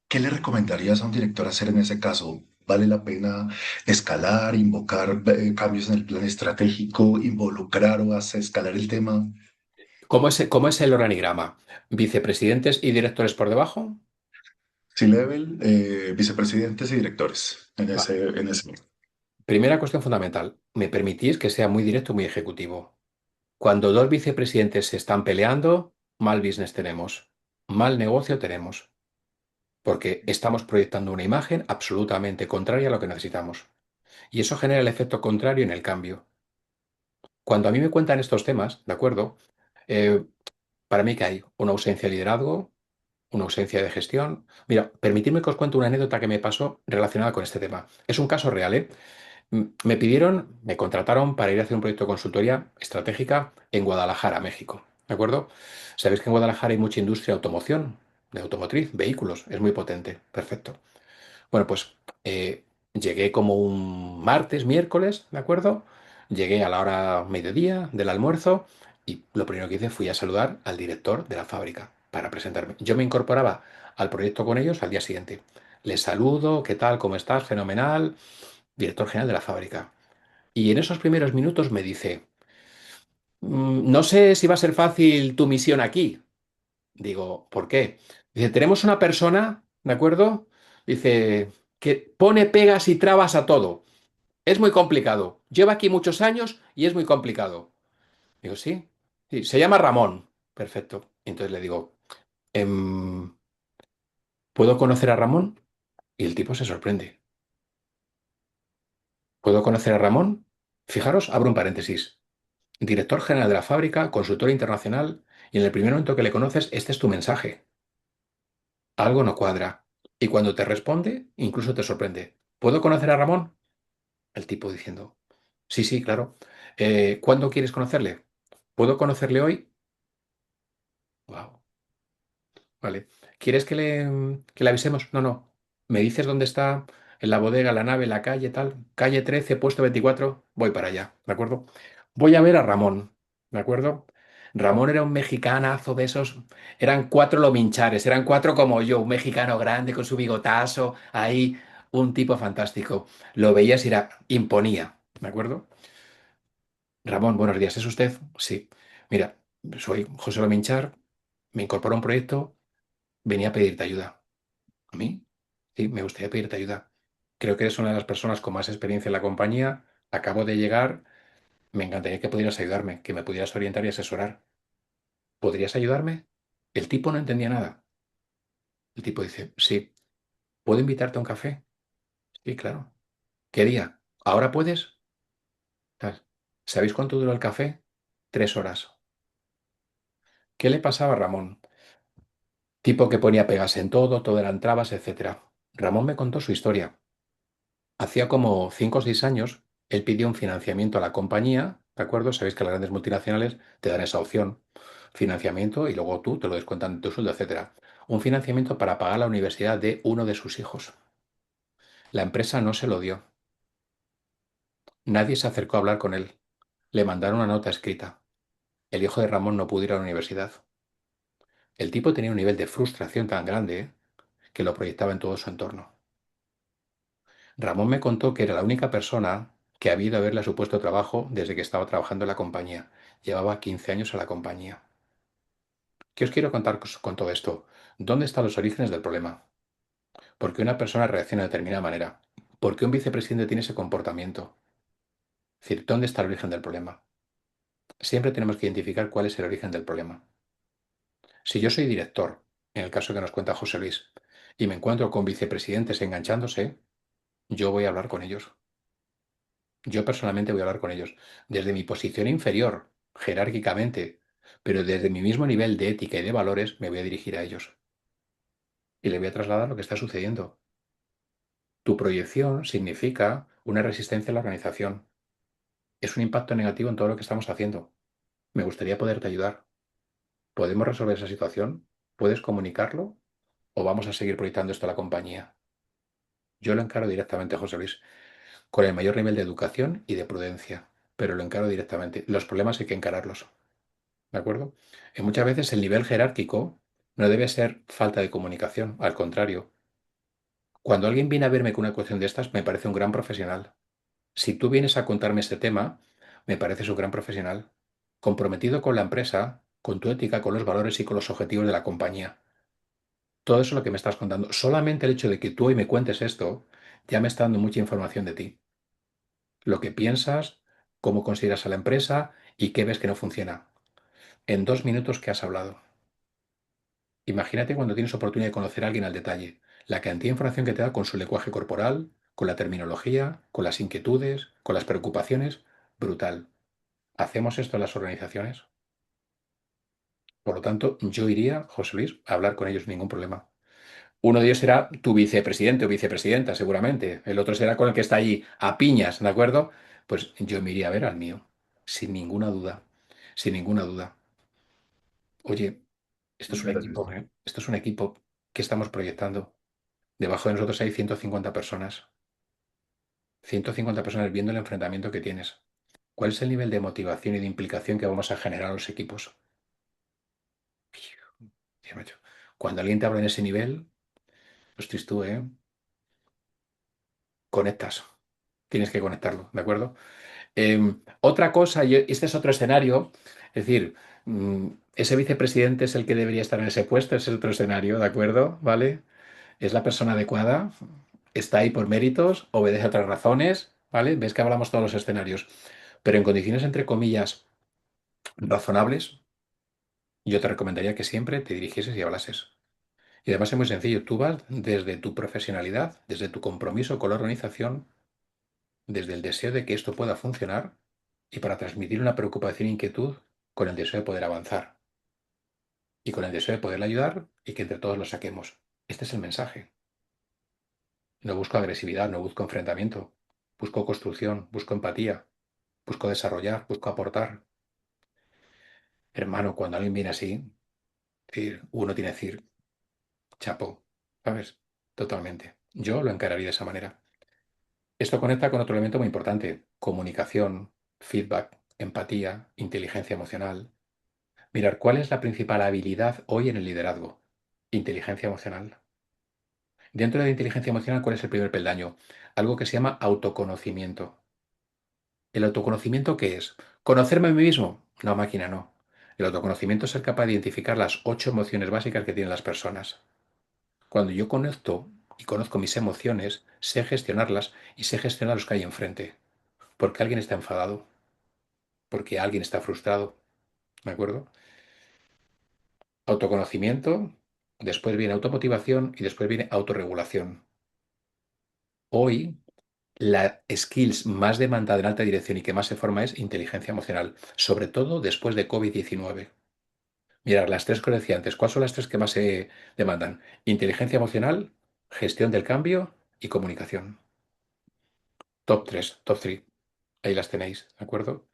¿Qué le recomendarías a un director hacer en ese caso? ¿Vale la pena escalar, invocar cambios en el plan estratégico, involucrar o hacer escalar el tema? ¿Cómo es el organigrama? ¿Vicepresidentes y directores por debajo? C-level, vicepresidentes y directores Vale. en ese. Primera cuestión fundamental. Me permitís que sea muy directo, muy ejecutivo. Cuando dos vicepresidentes se están peleando, mal business tenemos, mal negocio tenemos, porque estamos proyectando una imagen absolutamente contraria a lo que necesitamos. Y eso genera el efecto contrario en el cambio. Cuando a mí me cuentan estos temas, ¿de acuerdo? Eh, para mí que hay una ausencia de liderazgo, una ausencia de gestión. Mira, permitidme que os cuente una anécdota que me pasó relacionada con este tema. Es un caso real, ¿eh? Me contrataron para ir a hacer un proyecto de consultoría estratégica en Guadalajara, México. ¿De acuerdo? Sabéis que en Guadalajara hay mucha industria de automoción, de automotriz, vehículos, es muy potente. Perfecto. Bueno, pues llegué como un martes, miércoles, ¿de acuerdo? Llegué a la hora mediodía del almuerzo y lo primero que hice fui a saludar al director de la fábrica para presentarme. Yo me incorporaba al proyecto con ellos al día siguiente. Les saludo, ¿qué tal? ¿Cómo estás? Fenomenal. Director general de la fábrica. Y en esos primeros minutos me dice, no sé si va a ser fácil tu misión aquí. Digo, ¿por qué? Dice, tenemos una persona, ¿de acuerdo? Dice, que pone pegas y trabas a todo. Es muy complicado. Lleva aquí muchos años y es muy complicado. Digo, sí. Sí, se llama Ramón. Perfecto. Entonces le digo, "Em, ¿puedo conocer a Ramón?" Y el tipo se sorprende. ¿Puedo conocer a Ramón? Fijaros, abro un paréntesis. Director general de la fábrica, consultor internacional, y en el primer momento que le conoces, este es tu mensaje. Algo no cuadra. Y cuando te responde, incluso te sorprende. ¿Puedo conocer a Ramón? El tipo diciendo, sí, sí, claro. ¿Cuándo quieres conocerle? ¿Puedo conocerle hoy? Wow, vale. ¿Quieres que le avisemos? No, no. ¿Me dices dónde está? En la bodega, la nave, la calle, tal. Calle 13, puesto 24. Voy para allá, ¿de acuerdo? Voy a ver a Ramón, ¿de acuerdo? Ramón era un mexicanazo de esos. Eran cuatro lominchares, eran cuatro como yo, un mexicano grande con su bigotazo, ahí, un tipo fantástico. Lo veías y era, imponía, ¿de acuerdo? Ramón, buenos días, ¿es usted? Sí. Mira, soy José Lominchar, me incorporo a un proyecto, venía a pedirte ayuda. ¿A mí? Sí, me gustaría pedirte ayuda. Creo que eres una de las personas con más experiencia en la compañía. Acabo de llegar. Me encantaría que pudieras ayudarme, que me pudieras orientar y asesorar. ¿Podrías ayudarme? El tipo no entendía nada. El tipo dice, sí. ¿Puedo invitarte a un café? Sí, claro. ¿Qué día? ¿Ahora puedes? Tal. ¿Sabéis cuánto duró el café? 3 horas. ¿Qué le pasaba a Ramón? Tipo que ponía pegas en todo, todo eran trabas, etcétera. Ramón me contó su historia. Hacía como 5 o 6 años, él pidió un financiamiento a la compañía, ¿de acuerdo? Sabéis que las grandes multinacionales te dan esa opción, financiamiento, y luego tú te lo descuentan de tu sueldo, etcétera. Un financiamiento para pagar la universidad de uno de sus hijos. La empresa no se lo dio. Nadie se acercó a hablar con él. Le mandaron una nota escrita. El hijo de Ramón no pudo ir a la universidad. El tipo tenía un nivel de frustración tan grande, que lo proyectaba en todo su entorno. Ramón me contó que era la única persona que había ido a verle a su puesto de trabajo desde que estaba trabajando en la compañía. Llevaba 15 años en la compañía. ¿Qué os quiero contar con todo esto? ¿Dónde están los orígenes del problema? ¿Por qué una persona reacciona de determinada manera? ¿Por qué un vicepresidente tiene ese comportamiento? Es decir, ¿dónde está el origen del problema? Siempre tenemos que identificar cuál es el origen del problema. Si yo soy director, en el caso que nos cuenta José Luis, y me encuentro con vicepresidentes enganchándose, yo voy a hablar con ellos. Yo personalmente voy a hablar con ellos desde mi posición inferior, jerárquicamente, pero desde mi mismo nivel de ética y de valores me voy a dirigir a ellos y le voy a trasladar lo que está sucediendo. Tu proyección significa una resistencia a la organización. Es un impacto negativo en todo lo que estamos haciendo. Me gustaría poderte ayudar. ¿Podemos resolver esa situación? ¿Puedes comunicarlo? ¿O vamos a seguir proyectando esto a la compañía? Yo lo encaro directamente, José Luis, con el mayor nivel de educación y de prudencia, pero lo encaro directamente. Los problemas hay que encararlos. ¿De acuerdo? Y muchas veces el nivel jerárquico no debe ser falta de comunicación, al contrario. Cuando alguien viene a verme con una cuestión de estas, me parece un gran profesional. Si tú vienes a contarme este tema, me pareces un gran profesional, comprometido con la empresa, con tu ética, con los valores y con los objetivos de la compañía. Todo eso es lo que me estás contando. Solamente el hecho de que tú hoy me cuentes esto, ya me está dando mucha información de ti. Lo que piensas, cómo consideras a la empresa y qué ves que no funciona. En 2 minutos que has hablado. Imagínate cuando tienes oportunidad de conocer a alguien al detalle, la cantidad de información que te da con su lenguaje corporal, con la terminología, con las inquietudes, con las preocupaciones, brutal. ¿Hacemos esto en las organizaciones? Por lo tanto, yo iría, José Luis, a hablar con ellos, ningún problema. Uno de ellos será tu vicepresidente o vicepresidenta, seguramente. El otro será con el que está allí a piñas, ¿de acuerdo? Pues yo me iría a ver al mío, sin ninguna duda, sin ninguna duda. Oye, esto es un Gracias. equipo, ¿eh? Esto es un equipo que estamos proyectando. Debajo de nosotros hay 150 personas. 150 personas viendo el enfrentamiento que tienes. ¿Cuál es el nivel de motivación y de implicación que vamos a generar a los equipos? Tío, macho, cuando alguien te habla en ese nivel, hostia, tú, conectas. Tienes que conectarlo, ¿de acuerdo? Otra cosa, y este es otro escenario, es decir, ese vicepresidente es el que debería estar en ese puesto, ese es otro escenario, ¿de acuerdo? ¿Vale? Es la persona adecuada, está ahí por méritos, obedece a otras razones, ¿vale? Ves que hablamos todos los escenarios, pero en condiciones, entre comillas, razonables, yo te recomendaría que siempre te dirigieses y hablases. Y además es muy sencillo, tú vas desde tu profesionalidad, desde tu compromiso con la organización, desde el deseo de que esto pueda funcionar y para transmitir una preocupación e inquietud con el deseo de poder avanzar y con el deseo de poderle ayudar y que entre todos lo saquemos. Este es el mensaje. No busco agresividad, no busco enfrentamiento, busco construcción, busco empatía, busco desarrollar, busco aportar. Hermano, cuando alguien viene así, uno tiene que decir, chapo, ¿sabes? Totalmente. Yo lo encararía de esa manera. Esto conecta con otro elemento muy importante, comunicación, feedback, empatía, inteligencia emocional. Mirar, ¿cuál es la principal habilidad hoy en el liderazgo? Inteligencia emocional. Dentro de la inteligencia emocional, ¿cuál es el primer peldaño? Algo que se llama autoconocimiento. ¿El autoconocimiento qué es? ¿Conocerme a mí mismo? No, máquina, no. El autoconocimiento es ser capaz de identificar las 8 emociones básicas que tienen las personas. Cuando yo conecto y conozco mis emociones, sé gestionarlas y sé gestionar los que hay enfrente. Porque alguien está enfadado, porque alguien está frustrado, ¿de acuerdo? Autoconocimiento, después viene automotivación y después viene autorregulación. Hoy, la skills más demandada en alta dirección y que más se forma es inteligencia emocional, sobre todo después de COVID-19. Mirad, las tres que os decía antes, ¿cuáles son las tres que más se demandan? Inteligencia emocional, gestión del cambio y comunicación. Top 3, top 3. Ahí las tenéis, ¿de acuerdo?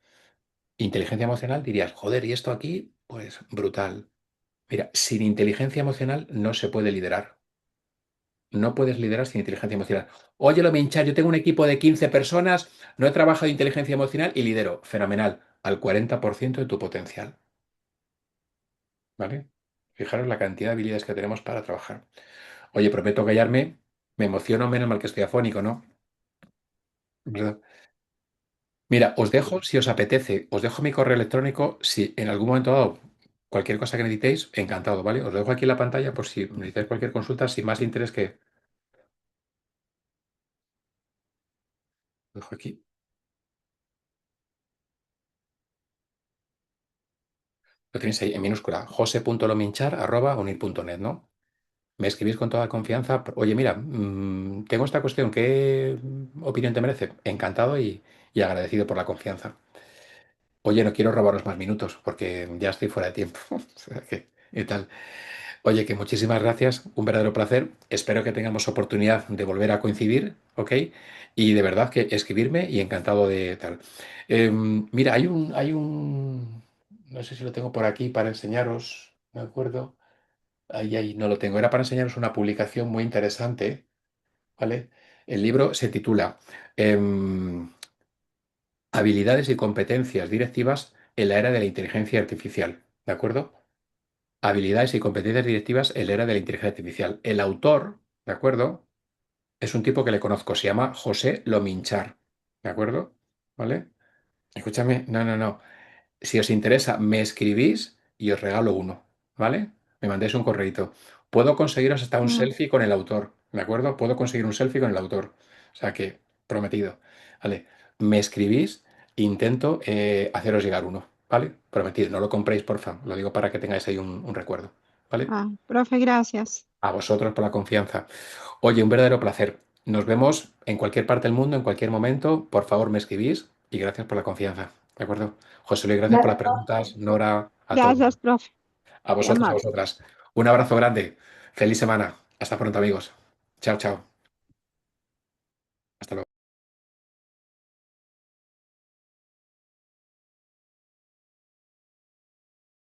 Inteligencia emocional dirías, joder, ¿y esto aquí? Pues brutal. Mira, sin inteligencia emocional no se puede liderar. No puedes liderar sin inteligencia emocional. Oye, lo minchar, yo tengo un equipo de 15 personas, no he trabajado inteligencia emocional y lidero. Fenomenal. Al 40% de tu potencial. ¿Vale? Fijaros la cantidad de habilidades que tenemos para trabajar. Oye, prometo callarme. Me emociono, menos mal que estoy afónico, ¿no? ¿Verdad? Mira, os dejo, si os apetece, os dejo mi correo electrónico. Si en algún momento dado, cualquier cosa que necesitéis, encantado, ¿vale? Os lo dejo aquí en la pantalla por si necesitáis cualquier consulta, sin más interés que... Lo dejo aquí. Lo tenéis ahí en minúscula, jose.lominchar@unir.net, ¿no? Me escribís con toda confianza. Oye, mira, tengo esta cuestión, ¿qué opinión te merece? Encantado y agradecido por la confianza. Oye, no quiero robaros más minutos porque ya estoy fuera de tiempo. O sea ¿qué tal? Oye, que muchísimas gracias, un verdadero placer. Espero que tengamos oportunidad de volver a coincidir, ¿ok? Y de verdad que escribirme y encantado de tal. Mira, no sé si lo tengo por aquí para enseñaros, ¿de acuerdo? Ahí, no lo tengo. Era para enseñaros una publicación muy interesante, ¿vale? El libro se titula em, Habilidades y competencias directivas en la era de la inteligencia artificial, ¿de acuerdo? Habilidades y competencias directivas en la era de la inteligencia artificial. El autor, ¿de acuerdo? Es un tipo que le conozco, se llama José Lominchar, ¿de acuerdo? ¿Vale? Escúchame, no, no, no. Si os interesa, me escribís y os regalo uno, ¿vale? Me mandéis un correíto. Puedo conseguiros hasta un Mm. selfie con el autor, ¿de acuerdo? Puedo conseguir un selfie con el autor. O sea que, prometido. ¿Vale? Me escribís, intento haceros llegar uno, ¿vale? Prometido. No lo compréis, porfa. Lo digo para que tengáis ahí un recuerdo, ¿vale? Ah, profe, gracias. A vosotros por la confianza. Oye, un verdadero placer. Nos vemos en cualquier parte del mundo, en cualquier momento. Por favor, me escribís y gracias por la confianza. ¿De acuerdo? José Luis, gracias por las preguntas. Nora, a todos. Gracias, profe. A Muy vosotros, a amable. vosotras. Un abrazo grande. Feliz semana. Hasta pronto, amigos. Chao, chao.